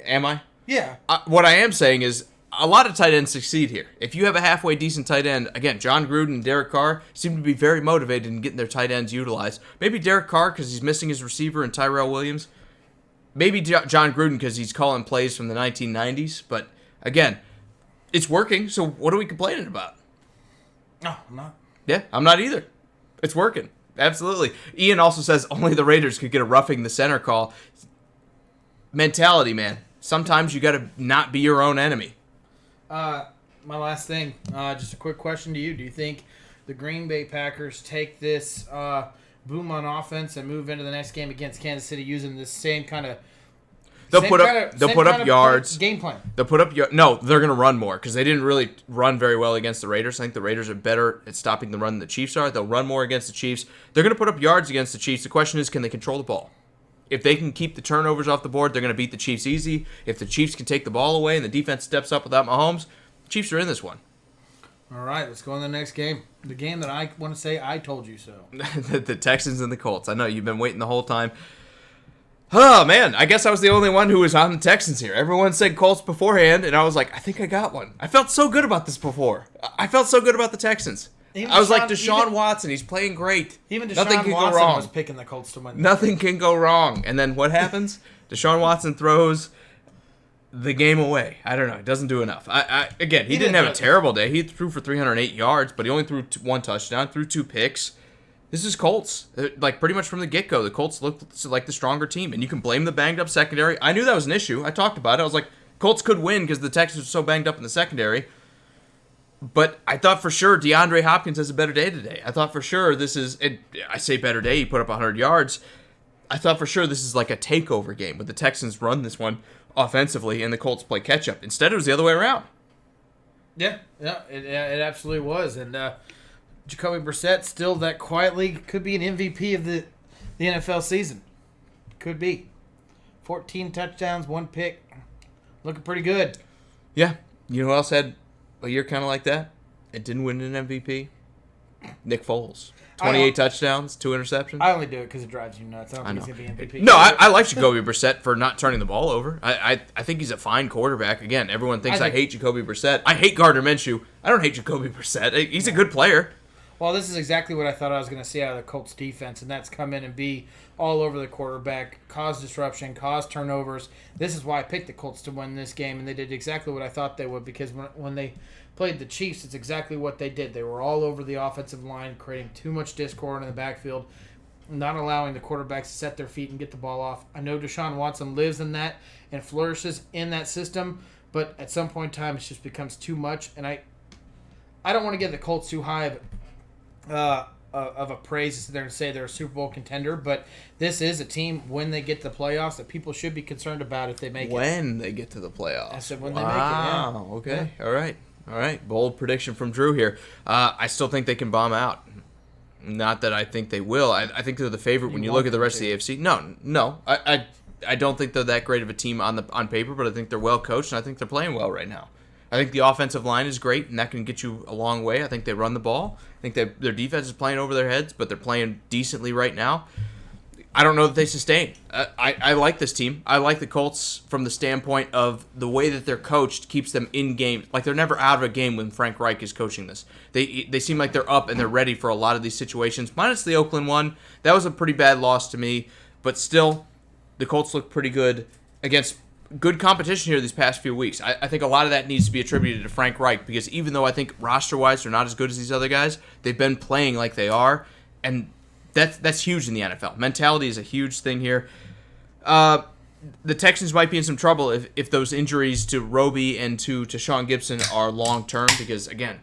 Am I? Yeah. What I am saying is a lot of tight ends succeed here. If you have a halfway decent tight end, again, John Gruden and Derek Carr seem to be very motivated in getting their tight ends utilized. Maybe Derek Carr because he's missing his receiver and Tyrell Williams. Maybe John Gruden because he's calling plays from the 1990s. But again, it's working, so what are we complaining about? No, I'm not. Yeah, I'm not either. It's working. Absolutely. Ian also says only the Raiders could get a roughing the center call. Mentality, man. Sometimes you got to not be your own enemy. My last thing, just a quick question to you. Do you think the Green Bay Packers take this boom on offense and move into the next game against Kansas City using this same kind of They'll put up yards. Game plan. They'll put up no, they're going to run more because they didn't really run very well against the Raiders. I think the Raiders are better at stopping the run than the Chiefs are. They'll run more against the Chiefs. They're going to put up yards against the Chiefs. The question is, can they control the ball? If they can keep the turnovers off the board, they're going to beat the Chiefs easy. If the Chiefs can take the ball away and the defense steps up without Mahomes, the Chiefs are in this one. All right, let's go on to the next game. The game that I want to say I told you so. The Texans and the Colts. I know you've been waiting the whole time. Oh, man, I guess I was the only one who was on the Texans here. Everyone said Colts beforehand, and I was like, I think I got one. I felt so good about this before. I felt so good about the Texans. I was like, Deshaun Watson, he's playing great. Even Deshaun Watson was picking the Colts to win. Nothing can go wrong. And then what happens? Deshaun Watson throws the game away. I don't know. It doesn't do enough. Again, he didn't have a terrible day. He threw for 308 yards, but he only threw one touchdown, threw 2 picks. This is Colts. Like, pretty much from the get-go, the Colts looked like the stronger team. And you can blame the banged-up secondary. I knew that was an issue. I talked about it. I was like, Colts could win because the Texans were so banged up in the secondary. But I thought for sure DeAndre Hopkins has a better day today. I thought for sure this is, I say better day, he put up 100 yards. I thought for sure this is like a takeover game with the Texans run this one offensively and the Colts play catch-up. Instead, it was the other way around. Yeah, it absolutely was. And Jacoby Brissett still that quietly could be an MVP of the NFL season. Could be. 14 touchdowns, 1 pick. Looking pretty good. Yeah. You know who else had a year kind of like that? It didn't win an MVP. Nick Foles. 28 touchdowns, 2 interceptions. I only do it because it drives you nuts. I don't think he's going to be MVP. No, I like Jacoby Brissett for not turning the ball over. I think he's a fine quarterback. Again, everyone thinks I hate Jacoby Brissett. I hate Gardner Minshew. I don't hate Jacoby Brissett. He's a good player. Well, this is exactly what I thought I was going to see out of the Colts defense, and that's come in and be all over the quarterback, cause disruption, cause turnovers. This is why I picked the Colts to win this game, and they did exactly what I thought they would, because when they played the Chiefs, it's exactly what they did. They were all over the offensive line, creating too much discord in the backfield, not allowing the quarterbacks to set their feet and get the ball off. I know Deshaun Watson lives in that and flourishes in that system, but at some point in time, it just becomes too much, and I don't want to give the Colts too high of a praise to sit there and say they're a Super Bowl contender, but this is a team when they get to the playoffs that people should be concerned about if they make when they get to the playoffs. I said when they make it, yeah. Okay. Yeah. All right. All right, bold prediction from Drew here. I still think they can bomb out. Not that I think they will. I think they're the favorite when you look at the rest of the AFC. No. I don't think they're that great of a team on paper, but I think they're well coached, and I think they're playing well right now. I think the offensive line is great, and that can get you a long way. I think they run the ball. I think their defense is playing over their heads, but they're playing decently right now. I don't know that they sustain. I like this team. I like the Colts from the standpoint of the way that they're coached keeps them in game. Like, they're never out of a game when Frank Reich is coaching this. They seem like they're up and they're ready for a lot of these situations, minus the Oakland one. That was a pretty bad loss to me, but still, the Colts look pretty good against good competition here these past few weeks. I think a lot of that needs to be attributed to Frank Reich, because even though I think roster-wise they're not as good as these other guys, they've been playing like they are, and that's huge in the NFL. Mentality is a huge thing here. The Texans might be in some trouble if those injuries to Roby and to Sean Gibson are long-term, because, again,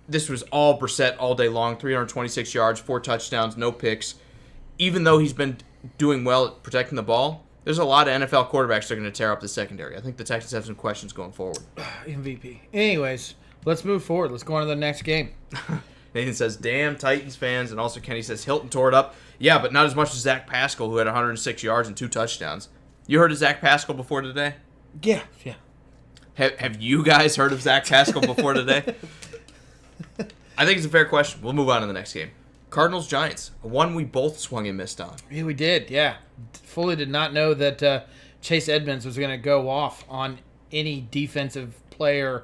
this was all Brissett all day long, 326 yards, 4 touchdowns, no picks. Even though he's been doing well at protecting the ball, there's a lot of NFL quarterbacks that are going to tear up the secondary. I think the Texans have some questions going forward. MVP. Anyways, let's move forward. Let's go on to the next game. Nathan says, damn Titans fans. And also Kenny says, Hilton tore it up. Yeah, but not as much as Zach Pascal, who had 106 yards and 2 touchdowns. You heard of Zach Pascal before today? Yeah. Have you guys heard of Zach Pascal before today? I think it's a fair question. We'll move on to the next game. Cardinals-Giants, one we both swung and missed on. Yeah, we did, yeah. Fully did not know that Chase Edmonds was going to go off on any defensive player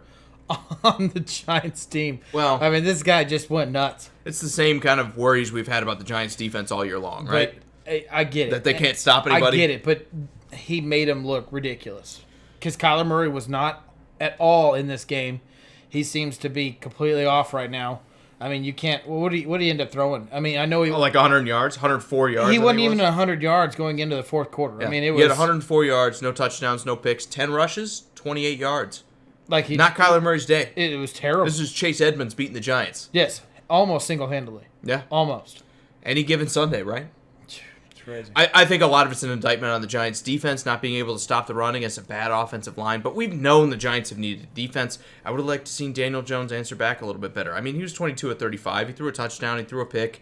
on the Giants team. Well, I mean, this guy just went nuts. It's the same kind of worries we've had about the Giants defense all year long, right? But I get it. That they can't stop anybody. I get it, but he made him look ridiculous. Because Kyler Murray was not at all in this game. He seems to be completely off right now. I mean, you can't. What did he end up throwing? I mean, I know he like 100 yards, 104 yards. He wasn't even 100 yards going into the fourth quarter. Yeah. I mean, it was. He had 104 yards, no touchdowns, no picks, 10 rushes, 28 yards. Like not Kyler Murray's day. It was terrible. This is Chase Edmonds beating the Giants. Yes, almost single-handedly. Yeah, almost. Any given Sunday, right? It's crazy. I think a lot of it's an indictment on the Giants' defense not being able to stop the run against a bad offensive line. But we've known the Giants have needed defense. I would have liked to seen Daniel Jones answer back a little bit better. I mean, he was 22 of 35. He threw a touchdown. He threw a pick.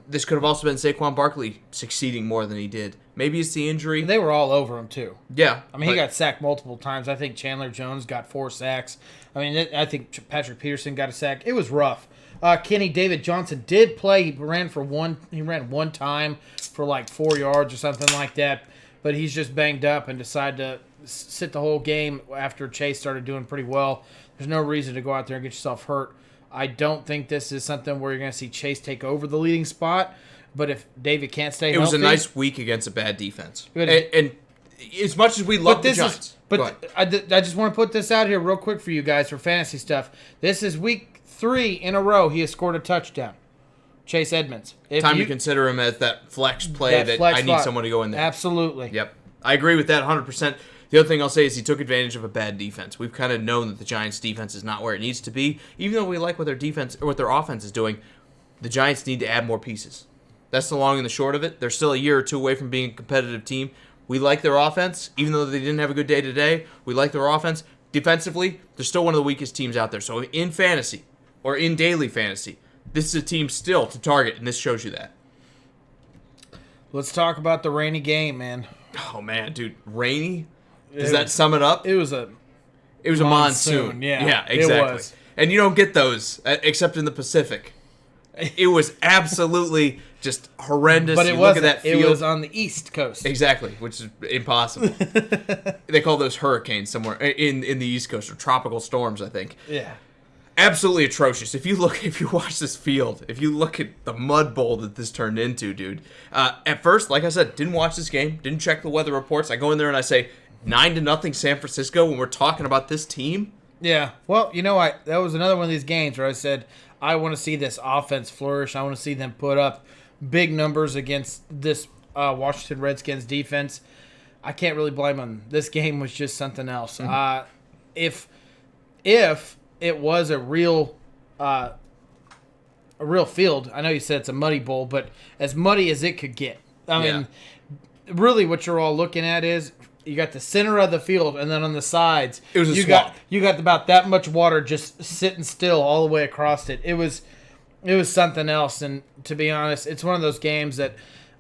This could have also been Saquon Barkley succeeding more than he did. Maybe it's the injury. They were all over him, too. Yeah. I mean, he got sacked multiple times. I think Chandler Jones got 4 sacks. I mean, I think Patrick Peterson got a sack. It was rough. Kenny David Johnson did play. He ran one time for like 4 yards or something like that. But he's just banged up and decided to sit the whole game after Chase started doing pretty well. There's no reason to go out there and get yourself hurt. I don't think this is something where you're going to see Chase take over the leading spot. But if David can't stay healthy... It was a nice week against a bad defense. And as much as we love the Giants... I just want to put this out here real quick for you guys for fantasy stuff. This is week 3 in a row he has scored a touchdown. Chase Edmonds. Time to consider him as that flex play that I need someone to go in there. Absolutely. Yep. I agree with that 100%. The other thing I'll say is he took advantage of a bad defense. We've kind of known that the Giants' defense is not where it needs to be. Even though we like what their defense or what their offense is doing, the Giants need to add more pieces. That's the long and the short of it. They're still a year or two away from being a competitive team. We like their offense, even though they didn't have a good day today. We like their offense. Defensively, they're still one of the weakest teams out there. So in fantasy, or in daily fantasy, this is a team still to target, and this shows you that. Let's talk about the rainy game, man. Oh, man, dude. Rainy? Does that sum it up? It was a monsoon. Yeah, exactly. It was. And you don't get those except in the Pacific. It was absolutely just horrendous. But it look at that field. It was on the East Coast. Exactly, which is impossible. They call those hurricanes somewhere in the East Coast, or tropical storms, I think. Yeah. Absolutely atrocious. If you watch this field, if you look at the mud bowl that this turned into, dude. At first, like I said, didn't watch this game, didn't check the weather reports. I go in there and I say 9-0 San Francisco when we're talking about this team. Yeah. Well, that was another one of these games where I said I want to see this offense flourish. I want to see them put up big numbers against this Washington Redskins defense. I can't really blame them. This game was just something else. Mm-hmm. If it was a real field, I know you said it's a muddy bowl, but as muddy as it could get. I mean, really what you're all looking at is you got the center of the field, and then on the sides, It was a you swamp. got about that much water just sitting still all the way across it. It was something else. And to be honest, it's one of those games that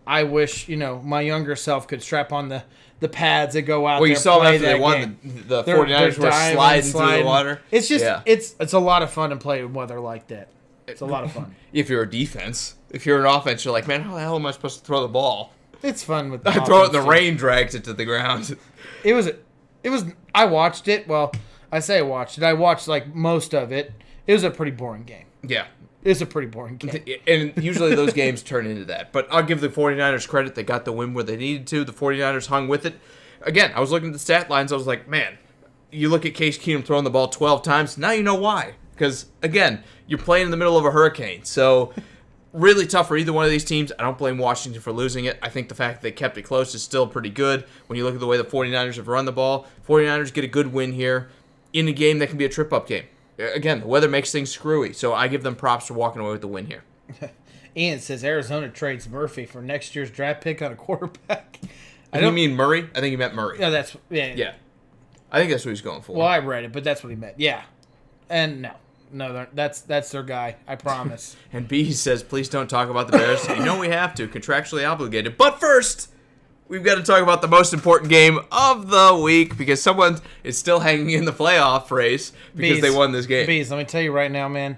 I wish my younger self could strap on the pads that go out. Well, there you saw play after they that won, game. the They're 49ers were diving, sliding through the water. It's just Yeah. it's a lot of fun to play in weather like that. It's a lot of fun. If you're a defense. If you're an offense, you're like, man, how the hell am I supposed to throw the ball? It's fun with the I throw it in the offense, too. rain, drags it to the ground. It was. I watched it. Well, I say I watched it. I watched like most of it. It was a pretty boring game. Yeah. It's a pretty boring game. And usually those games turn into that. But I'll give the 49ers credit. They got the win where they needed to. The 49ers hung with it. Again, I was looking at the stat lines. I was like, man, you look at Case Keenum throwing the ball 12 times. Now you know why. Because, again, you're playing in the middle of a hurricane. So, really tough for either one of these teams. I don't blame Washington for losing it. I think the fact that they kept it close is still pretty good. When you look at the way the 49ers have run the ball, 49ers get a good win here in a game that can be a trip-up game. Again, the weather makes things screwy. So, I give them props for walking away with the win here. Ian says Arizona trades Murphy for next year's draft pick on a quarterback. I don't mean Murray. I think he meant Murray. No, that's Yeah. I think that's what he's going for. Well, I read it, but that's what he meant. Yeah, and no, that's their guy. I promise. And B says, please don't talk about the Bears. You know we have to, contractually obligated. But first, we've got to talk about the most important game of the week because someone is still hanging in the playoff race because they won this game. Bees, let me tell you right now, man.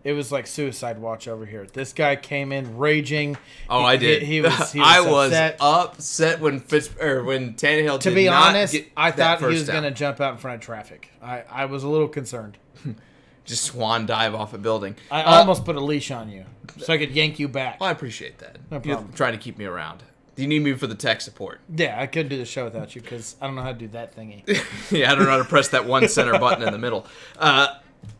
It was like suicide watch over here. This guy came in raging. Oh, I did. He was I upset. was upset when Tannehill To did be not honest, get I that thought he first was down. going to jump out in front of traffic. I was a little concerned. Just swan dive off a building. I almost put a leash on you so I could yank you back. Well, I appreciate that. No You're problem. trying to keep me around. Do you need me for the tech support? Yeah, I couldn't do the show without you because I don't know how to do that thingy. Yeah, I don't know how to press that one center button in the middle.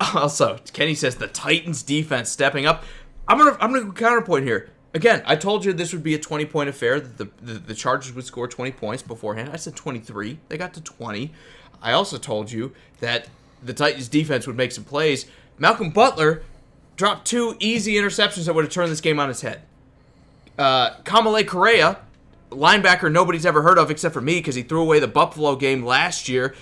Also, Kenny says the Titans defense stepping up. I'm gonna counterpoint here. Again, I told you this would be a 20-point affair. That the Chargers would score 20 points beforehand. I said 23. They got to 20. I also told you that the Titans defense would make some plays. Malcolm Butler dropped 2 easy interceptions that would have turned this game on its head. Kamale Correa, linebacker nobody's ever heard of except for me because he threw away the Buffalo game last year.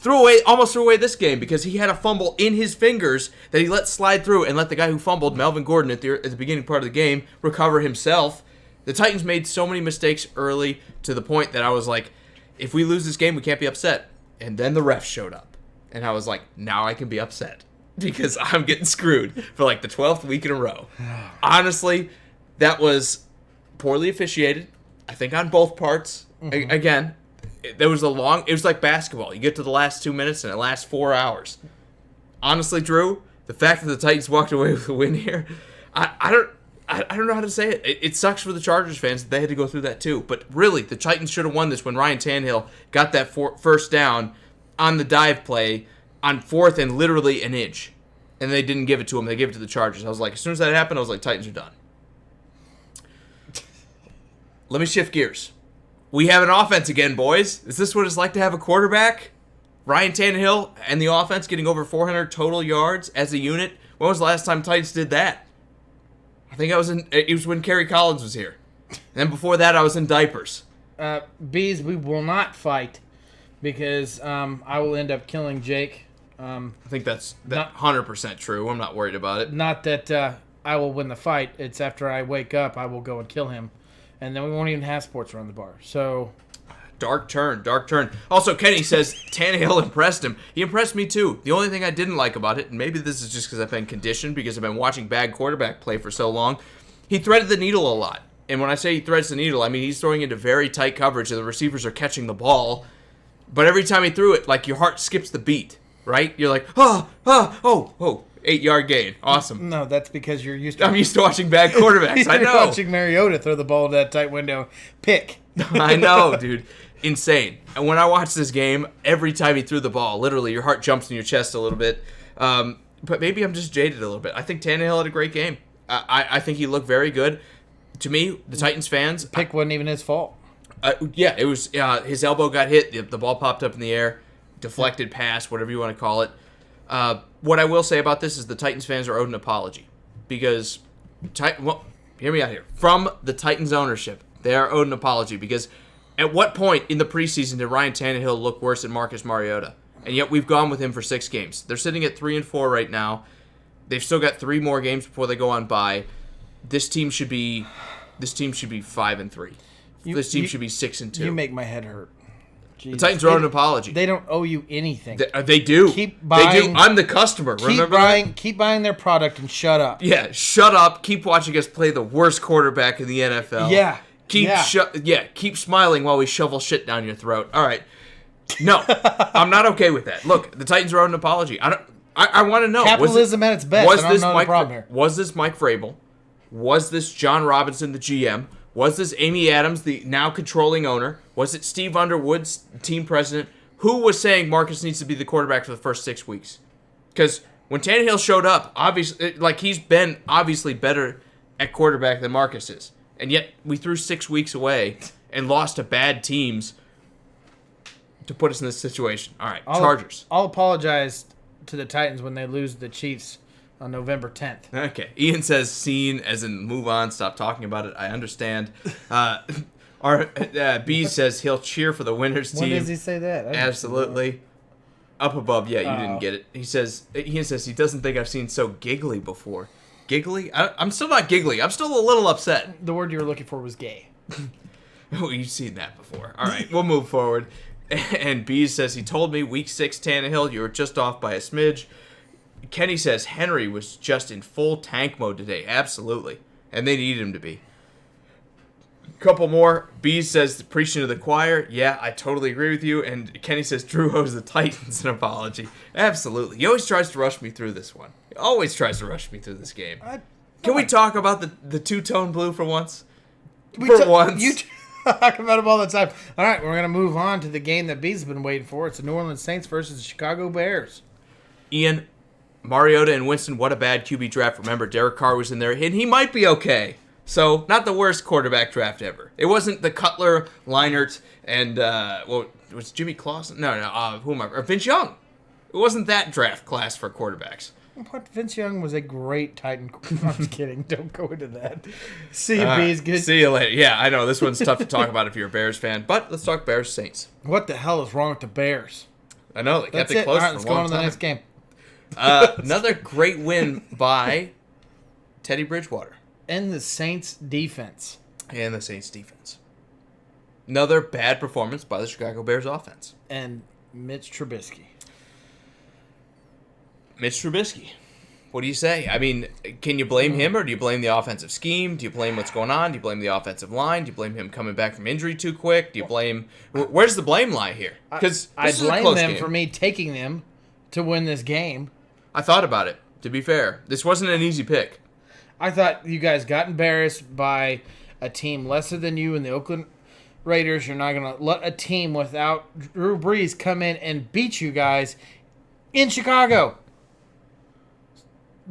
Almost threw away this game because he had a fumble in his fingers that he let slide through and let the guy who fumbled, Melvin Gordon, at the beginning part of the game, recover himself. The Titans made so many mistakes early to the point that I was like, if we lose this game, we can't be upset. And then the refs showed up. And I was like, now I can be upset because I'm getting screwed for like the 12th week in a row. Honestly, that was poorly officiated, I think on both parts. Again, it was like basketball. You get to the last 2 minutes and it lasts 4 hours. Honestly, Drew, the fact that the Titans walked away with a win here, I don't know how to say it. It sucks for the Chargers fans that they had to go through that too. But really, the Titans should have won this when Ryan Tannehill got that first down on the dive play on 4th and literally an inch. And they didn't give it to him. They gave it to the Chargers. I was like, as soon as that happened, I was like, Titans are done. Let me shift gears. We have an offense again, boys. Is this what it's like to have a quarterback? Ryan Tannehill and the offense getting over 400 total yards as a unit. When was the last time Titans did that? I think it was when Kerry Collins was here. And then before that, I was in diapers. Bees, we will not fight because I will end up killing Jake. I think that's 100% true. I'm not worried about it. Not that I will win the fight. It's after I wake up, I will go and kill him. And then we won't even have sports around the bar. So, dark turn. Also, Kenny says Tannehill impressed him. He impressed me too. The only thing I didn't like about it, and maybe this is just because I've been conditioned because I've been watching bad quarterback play for so long, he threaded the needle a lot. And when I say he threads the needle, I mean he's throwing into very tight coverage and the receivers are catching the ball. But every time he threw it, like your heart skips the beat, right? You're like, 8-yard gain. Awesome. No, that's because you're used to... I'm used to watching bad quarterbacks. I You're know. watching Mariota throw the ball to that tight window. Pick. I know, dude. Insane. And when I watch this game, every time he threw the ball, literally your heart jumps in your chest a little bit. But maybe I'm just jaded a little bit. I think Tannehill had a great game. I think he looked very good. To me, the Titans fans... Pick wasn't even his fault. Yeah, it was his elbow got hit. The ball popped up in the air. Deflected pass, whatever you want to call it. What I will say about this is the Titans fans are owed an apology. Because, hear me out here. From the Titans ownership, they are owed an apology because At what point in the preseason did Ryan Tannehill look worse than Marcus Mariota? And yet we've gone with him for 6 games. They're sitting at 3-4 right now. They've still got 3 more games before they go on bye. This team should be 5-3. This team should be 6-2. You make my head hurt. Jesus. The Titans owe an apology. They don't owe you anything. They do. Keep buying. They do. I'm the customer. Remember that? Keep buying their product and shut up. Yeah, shut up. Keep watching us play the worst quarterback in the NFL. Yeah. Keep smiling while we shovel shit down your throat. All right. No, I'm not okay with that. Look, the Titans owe an apology. I want to know. Capitalism at its best. Was this Mike Vrabel? Was this John Robinson, the GM? Was this Amy Adams, the now controlling owner? Was it Steve Underwood, team president? Who was saying Marcus needs to be the quarterback for the first 6 weeks? Because when Tannehill showed up, obviously, he's been obviously better at quarterback than Marcus is. And yet we threw 6 weeks away and lost to bad teams to put us in this situation. All right, Chargers. I'll apologize to the Titans when they lose the Chiefs on November 10th. Okay. Ian says scene, as in move on, stop talking about it. I understand. B says he'll cheer for the winners team. When does he say that? Absolutely. Up above, yeah, you didn't get it. Ian says he doesn't think I've seen so giggly before. Giggly? I'm still not giggly. I'm still a little upset. The word you were looking for was gay. Oh, you've seen that before. All right, we'll move forward. And B says he told me week 6 Tannehill, you were just off by a smidge. Kenny says Henry was just in full tank mode today. Absolutely. And they need him to be. Couple more. B says preaching to the choir. Yeah, I totally agree with you. And Kenny says Drew owes the Titans an apology. Absolutely. He always tries to rush me through this one. He always tries to rush me through this game. Can we talk about the two-tone blue for once? Once. You talk about them all the time. All right, we're going to move on to the game that B's been waiting for. It's the New Orleans Saints versus the Chicago Bears. Ian, Mariota and Winston, what a bad QB draft. Remember, Derek Carr was in there, and he might be okay. So, not the worst quarterback draft ever. It wasn't the Cutler, Leinart, and, was Jimmy Clausen? No, who am I? Or Vince Young. It wasn't that draft class for quarterbacks. What? Vince Young was a great Titan. I'm just kidding. Don't go into that. See you, B's. Good. See you later. Yeah, I know. This one's tough to talk about if you're a Bears fan, but let's talk Bears-Saints. What the hell is wrong with the Bears? I know. They kept it close for a long time. Let's go on to the next game. Another great win by Teddy Bridgewater. And the Saints defense. Another bad performance by the Chicago Bears offense. And Mitch Trubisky. What do you say? I mean, can you blame him, or do you blame the offensive scheme? Do you blame what's going on? Do you blame the offensive line? Do you blame him coming back from injury too quick? Do you blame... Where's the blame lie here? Because I blame them for me taking them to win this game. I thought about it, to be fair. This wasn't an easy pick. I thought you guys got embarrassed by a team lesser than you in the Oakland Raiders. You're not going to let a team without Drew Brees come in and beat you guys in Chicago.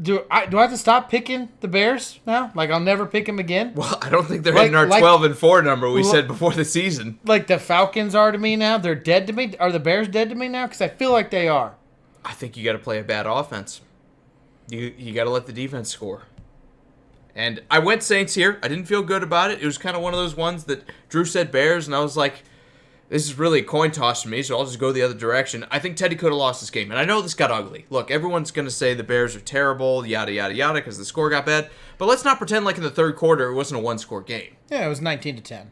Do I have to stop picking the Bears now? Like, I'll never pick them again? Well, I don't think they're hitting our 12-4 number we said before the season. Like the Falcons are to me now? They're dead to me? Are the Bears dead to me now? Because I feel like they are. I think you got to play a bad offense. You got to let the defense score. And I went Saints here. I didn't feel good about it. It was kind of one of those ones that Drew said Bears, and I was like, this is really a coin toss to me, so I'll just go the other direction. I think Teddy could have lost this game, and I know this got ugly. Look, everyone's going to say the Bears are terrible, yada, yada, yada, because the score got bad. But let's not pretend like in the third quarter it wasn't a one-score game. Yeah, it was 19-10.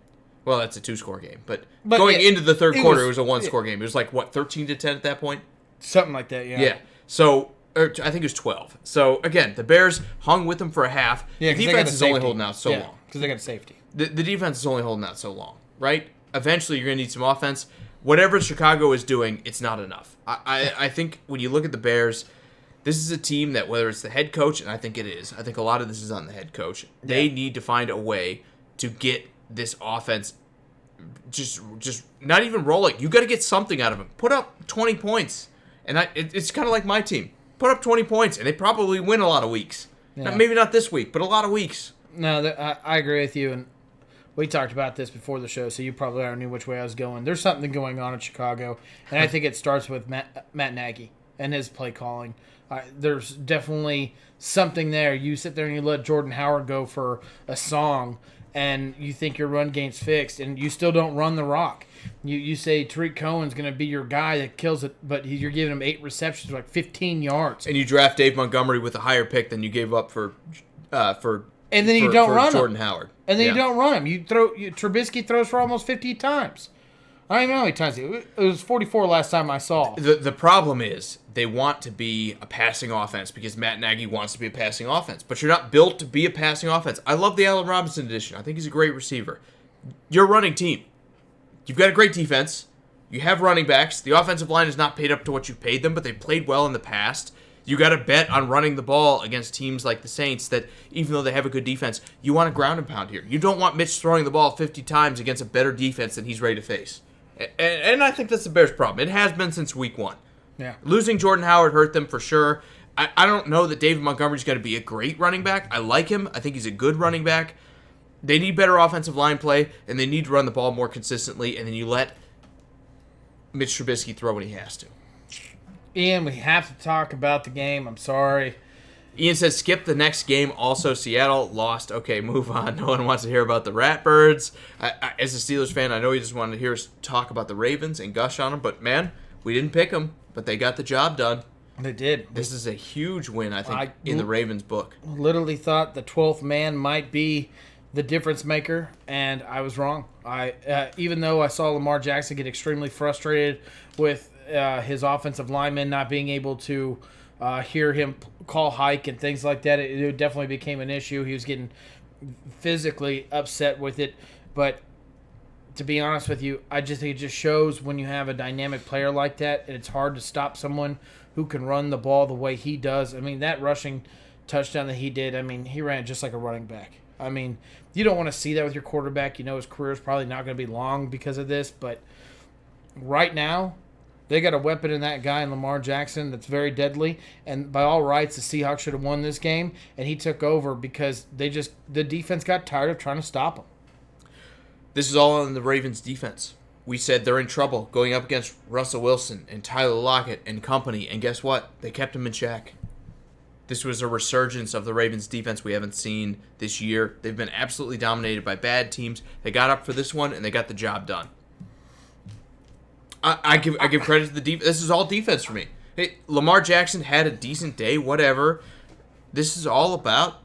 Well, that's a two-score game. But going into the third quarter, it was a one-score game. It was like, what, 13-10 at that point? Something like that, yeah. Yeah. So, I think it was 12. So, again, the Bears hung with them for a half. Yeah, the defense is only holding out so long. Because they got a safety. The defense is only holding out so long, right? Eventually, you're going to need some offense. Whatever Chicago is doing, it's not enough. I think when you look at the Bears, this is a team that, whether it's the head coach, and I think it is, I think a lot of this is on the head coach, they need to find a way to get this offense just not even rolling. You got to get something out of them. Put up 20 points. And it's kind of like my team. Put up 20 points, and they probably win a lot of weeks. Yeah. Maybe not this week, but a lot of weeks. No, I agree with you, and we talked about this before the show, so you probably already knew which way I was going. There's something going on in Chicago, and I think it starts with Matt Nagy and his play calling. There's definitely something there. You sit there and you let Jordan Howard go for a song, and you think your run game's fixed, and you still don't run the rock. You say Tariq Cohen's going to be your guy that kills it, but you're giving him 8 receptions, like 15 yards. And you draft Dave Montgomery with a higher pick than you gave up for and then you don't run Jordan him. Howard. And then you don't run him. Trubisky throws for almost 50 times. I don't even know how many times. It was 44 last time I saw. The problem is they want to be a passing offense because Matt Nagy wants to be a passing offense. But you're not built to be a passing offense. I love the Allen Robinson addition. I think he's a great receiver. You're a running team. You've got a great defense. You have running backs. The offensive line is not paid up to what you've paid them, but they've played well in the past. You got to bet on running the ball against teams like the Saints that, even though they have a good defense, you want to ground and pound here. You don't want Mitch throwing the ball 50 times against a better defense than he's ready to face. And I think that's the Bears' problem. It has been since week 1. Yeah. Losing Jordan Howard hurt them for sure. I don't know that David Montgomery's going to be a great running back. I like him. I think he's a good running back. They need better offensive line play, and they need to run the ball more consistently, and then you let Mitch Trubisky throw when he has to. Ian, we have to talk about the game. I'm sorry. Ian says, skip the next game. Also, Seattle lost. Okay, move on. No one wants to hear about the Ratbirds. As a Steelers fan, I know you just wanted to hear us talk about the Ravens and gush on them, but man, we didn't pick them, but they got the job done. They did. This is a huge win, I think, in the Ravens' book. Literally thought the 12th man might be the difference maker, and I was wrong. Even though I saw Lamar Jackson get extremely frustrated with his offensive linemen not being able to hear him call hike and things like that, it definitely became an issue. He was getting physically upset with it. But to be honest with you, I just think it just shows when you have a dynamic player like that, and it's hard to stop someone who can run the ball the way he does. I mean, that rushing touchdown that he did, I mean, he ran just like a running back. I mean, you don't want to see that with your quarterback. You know his career is probably not going to be long because of this, but right now, they got a weapon in that guy in Lamar Jackson that's very deadly, and by all rights, the Seahawks should have won this game, and he took over because the defense got tired of trying to stop him. This is all on the Ravens' defense. We said they're in trouble going up against Russell Wilson and Tyler Lockett and company, and guess what? They kept him in check. This was a resurgence of the Ravens' defense we haven't seen this year. They've been absolutely dominated by bad teams. They got up for this one, and they got the job done. I give credit to the defense. This is all defense for me. Hey, Lamar Jackson had a decent day, whatever. This is all about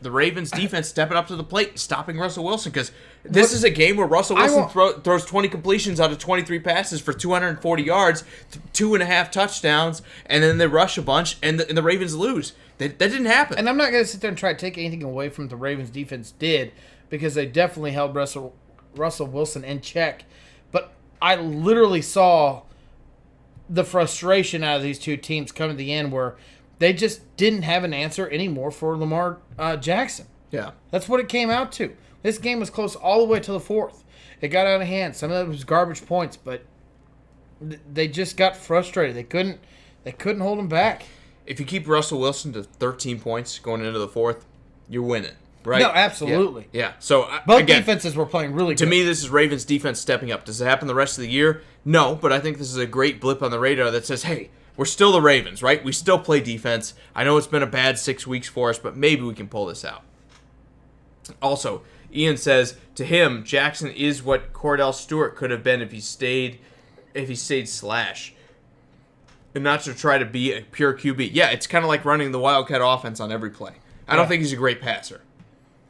the Ravens' defense stepping up to the plate and stopping Russell Wilson, because this is a game where Russell Wilson throws 20 completions out of 23 passes for 240 yards, 2.5 touchdowns, and then they rush a bunch, and the Ravens lose. That didn't happen. And I'm not going to sit there and try to take anything away from what the Ravens' defense did, because they definitely held Russell Wilson in check. But I literally saw the frustration out of these two teams come to the end where they just didn't have an answer anymore for Lamar Jackson. Yeah. That's what it came out to. This game was close all the way to the fourth. It got out of hand. Some of it was garbage points, but they just got frustrated. They couldn't hold him back. If you keep Russell Wilson to 13 points going into the fourth, you're winning, right? No, absolutely. Yeah. So both defenses were playing really good. To me, this is Ravens defense stepping up. Does it happen the rest of the year? No, but I think this is a great blip on the radar that says, hey, we're still the Ravens, right? We still play defense. I know it's been a bad 6 weeks for us, but maybe we can pull this out. Also, Ian says, to him, Jackson is what Cordell Stewart could have been if he stayed slash. And not to try to be a pure QB. Yeah, it's kind of like running the Wildcat offense on every play. I don't think he's a great passer.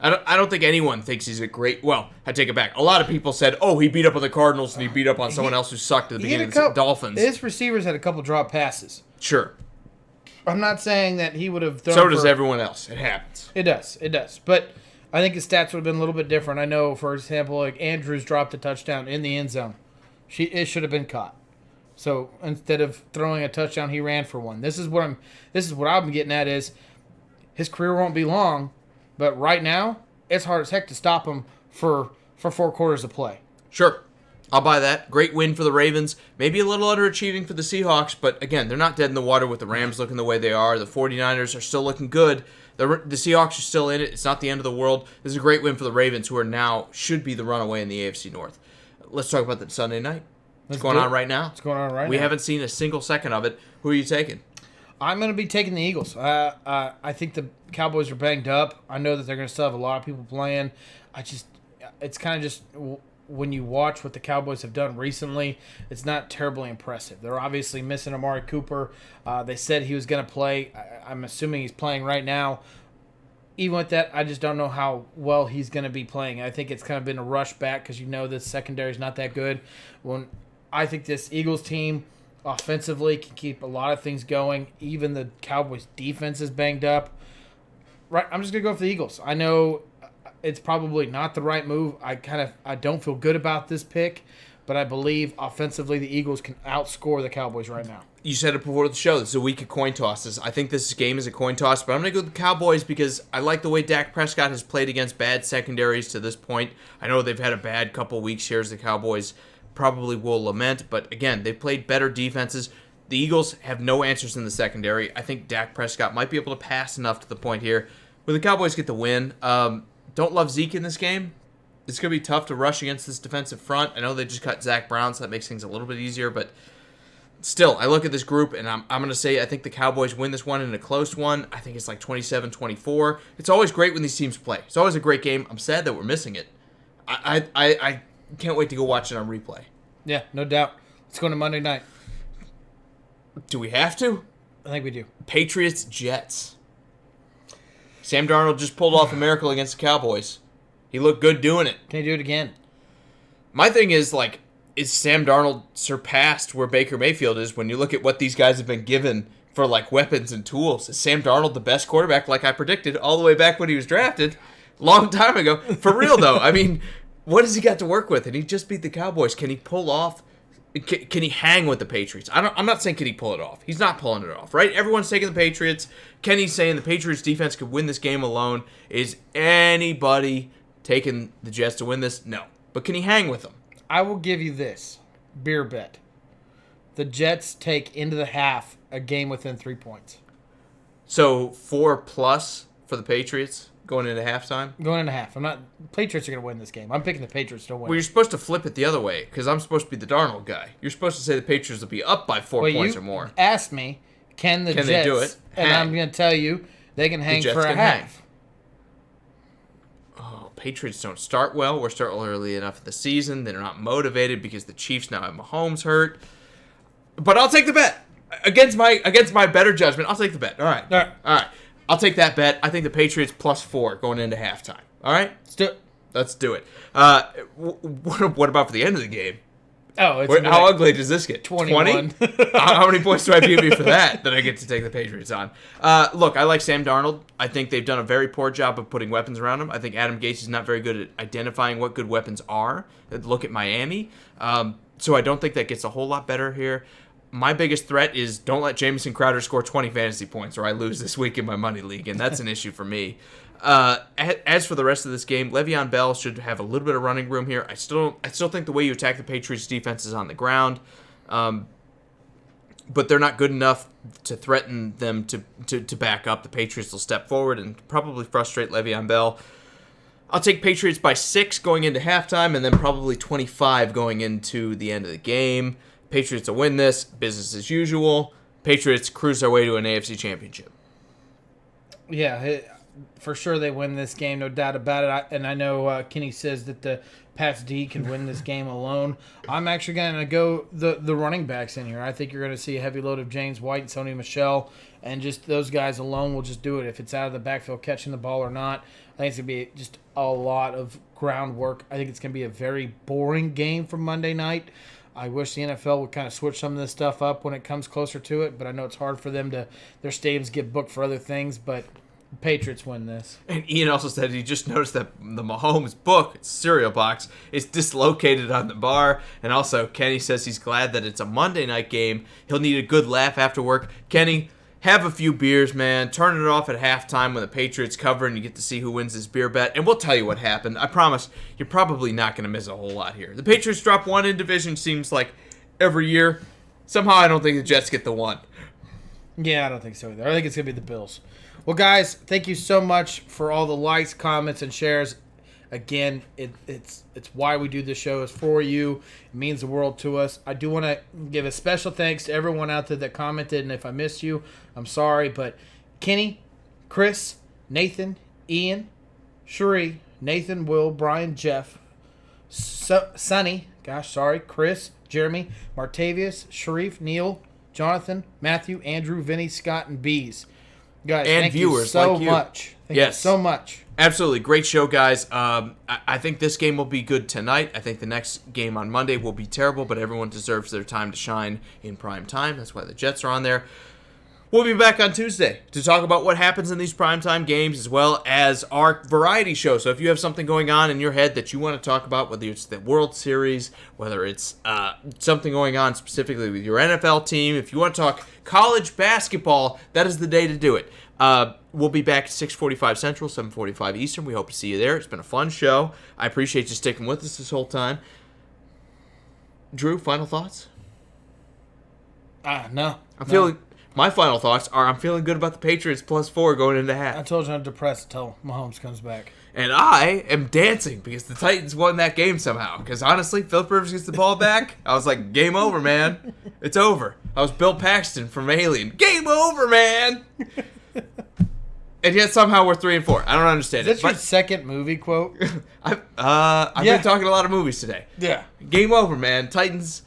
I don't think anyone thinks he's a great... Well, I take it back. A lot of people said, oh, he beat up on the Cardinals and he beat up on someone else who sucked at the beginning of the Dolphins. His receivers had a couple drop passes. Sure. I'm not saying that he would have thrown So does everyone else. It happens. It does. But I think his stats would have been a little bit different. I know, for example, like Andrews dropped a touchdown in the end zone. It should have been caught. So instead of throwing a touchdown, he ran for one. This is what I'm getting at is his career won't be long, but right now it's hard as heck to stop him for 4 quarters of play. Sure. I'll buy that. Great win for the Ravens. Maybe a little underachieving for the Seahawks, but again, they're not dead in the water with the Rams looking the way they are. The 49ers are still looking good. The Seahawks are still in it. It's not the end of the world. This is a great win for the Ravens, who are now should be the runaway in the AFC North. Let's talk about the Sunday night. What's going on right now? What's going on right now? We haven't seen a single second of it. Who are you taking? I'm going to be taking the Eagles. I think the Cowboys are banged up. I know that they're going to still have a lot of people playing. it's kind of just when you watch what the Cowboys have done recently, it's not terribly impressive. They're obviously missing Amari Cooper. They said he was going to play. I'm assuming he's playing right now. Even with that, I just don't know how well he's going to be playing. I think it's kind of been a rush back because this secondary is not that good. I think this Eagles team offensively can keep a lot of things going. Even the Cowboys defense is banged up. Right, I'm just going to go for the Eagles. I know it's probably not the right move. I don't feel good about this pick, but I believe offensively the Eagles can outscore the Cowboys right now. You said it before the show. This is a week of coin tosses. I think this game is a coin toss, but I'm going to go with the Cowboys because I like the way Dak Prescott has played against bad secondaries to this point. I know they've had a bad couple weeks here as the Cowboys probably will lament, but again, they've played better defenses. The Eagles have no answers in the secondary. I think Dak Prescott might be able to pass enough to the point here where the Cowboys get the win. Don't love Zeke in this game. It's going to be tough to rush against this defensive front. I know they just cut Zach Brown, so that makes things a little bit easier, but still, I look at this group, and I'm going to say I think the Cowboys win this one in a close one. I think it's like 27-24. It's always great when these teams play. It's always a great game. I'm sad that we're missing it. I can't wait to go watch it on replay. Yeah, no doubt. Let's go to Monday night. Do we have to? I think we do. Patriots-Jets. Sam Darnold just pulled off a miracle against the Cowboys. He looked good doing it. Can he do it again? My thing is, is Sam Darnold surpassed where Baker Mayfield is when you look at what these guys have been given for, weapons and tools? Is Sam Darnold the best quarterback like I predicted all the way back when he was drafted? Long time ago. For real, though. I mean, what has he got to work with? And he just beat the Cowboys. Can he pull off? Can he hang with the Patriots? I'm not saying can he pull it off. He's not pulling it off, right? Everyone's taking the Patriots. Kenny's saying the Patriots defense could win this game alone. Is anybody taking the Jets to win this? No. But can he hang with them? I will give you this beer bet. The Jets take into the half a game within 3 points. So 4+ for the Patriots going into halftime? Going into half. Patriots are going to win this game. I'm picking the Patriots to win. Well, you're supposed to flip it the other way because I'm supposed to be the Darnold guy. You're supposed to say the Patriots will be up by 4 points or more. Asked me, can Jets they do it? And Hang. I'm going to tell you, they can hang Jets for a can half. Oh, Patriots don't start well. We're starting early enough in the season. They're not motivated because the Chiefs now have Mahomes hurt. But I'll take the bet. Against my better judgment, I'll take the bet. All right. I'll take that bet. I think the Patriots +4 going into halftime. All right? Let's do it. What about for the end of the game? Oh, how ugly does this get? 21. 20? How many points do I give you for that I get to take the Patriots on? Look, I like Sam Darnold. I think they've done a very poor job of putting weapons around him. I think Adam Gase is not very good at identifying what good weapons are. Look at Miami. So I don't think that gets a whole lot better here. My biggest threat is don't let Jamison Crowder score 20 fantasy points or I lose this week in my money league, and that's an issue for me. As for the rest of this game, Le'Veon Bell should have a little bit of running room here. I still think the way you attack the Patriots defense is on the ground, but they're not good enough to threaten them to back up. The Patriots will step forward and probably frustrate Le'Veon Bell. I'll take Patriots by 6 going into halftime and then probably 25 going into the end of the game. Patriots will win this, business as usual. Patriots cruise their way to an AFC championship. Yeah, for sure they win this game, no doubt about it. And I know Kenny says that the Pats D can win this game alone. I'm actually going to go the running backs in here. I think you're going to see a heavy load of James White and Sony Michel, and just those guys alone will just do it. If it's out of the backfield catching the ball or not, I think it's going to be just a lot of groundwork. I think it's going to be a very boring game for Monday night. I wish the NFL would kind of switch some of this stuff up when it comes closer to it, but I know it's hard for them their stadiums get booked for other things, but the Patriots win this. And Ian also said he just noticed that the Mahomes book, cereal box, is dislocated on the bar. And also, Kenny says he's glad that it's a Monday night game. He'll need a good laugh after work. Kenny, have a few beers, man. Turn it off at halftime when the Patriots cover and you get to see who wins this beer bet. And we'll tell you what happened. I promise you're probably not going to miss a whole lot here. The Patriots drop 1 in division seems like every year. Somehow I don't think the Jets get the 1. Yeah, I don't think so either. I think it's going to be the Bills. Well, guys, thank you so much for all the likes, comments, and shares. Again, it's why we do this show. It's for you. It means the world to us. I do want to give a special thanks to everyone out there that commented, and if I missed you, I'm sorry. But Kenny, Chris, Nathan, Ian, Sheree, Nathan, Will, Brian, Jeff, Sonny, Chris, Jeremy, Martavius, Sharif, Neil, Jonathan, Matthew, Andrew, Vinny, Scott, and Bees. Guys, And thank viewers you so like you. much. Thank Yes. you so much. Absolutely. Great show, guys. I think this game will be good tonight. I think the next game on Monday will be terrible, but everyone deserves their time to shine in prime time. That's why the Jets are on there. We'll be back on Tuesday to talk about what happens in these primetime games as well as our variety show. So if you have something going on in your head that you want to talk about, whether it's the World Series, whether it's something going on specifically with your NFL team, if you want to talk college basketball, that is the day to do it. We'll be back at 6:45 Central, 7:45 Eastern. We hope to see you there. It's been a fun show. I appreciate you sticking with us this whole time. Drew, final thoughts? No. My final thoughts are I'm feeling good about the Patriots +4 going into half. I told you I'm depressed until Mahomes comes back. And I am dancing because the Titans won that game somehow. Because honestly, Philip Rivers gets the ball back. I was like, game over, man. It's over. I was Bill Paxton from Alien. Game over, man. And yet somehow we're 3-4. I don't understand Is that your second movie quote? I've been talking a lot of movies today. Yeah. Game over, man. Titans,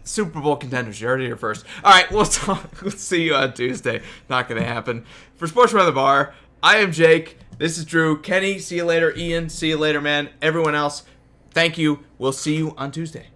Super Bowl contenders. You heard it here first. All right, we'll see you on Tuesday. Not going to happen. For Sports Around the Bar, I am Jake. This is Drew. Kenny, see you later. Ian, see you later, man. Everyone else, thank you. We'll see you on Tuesday.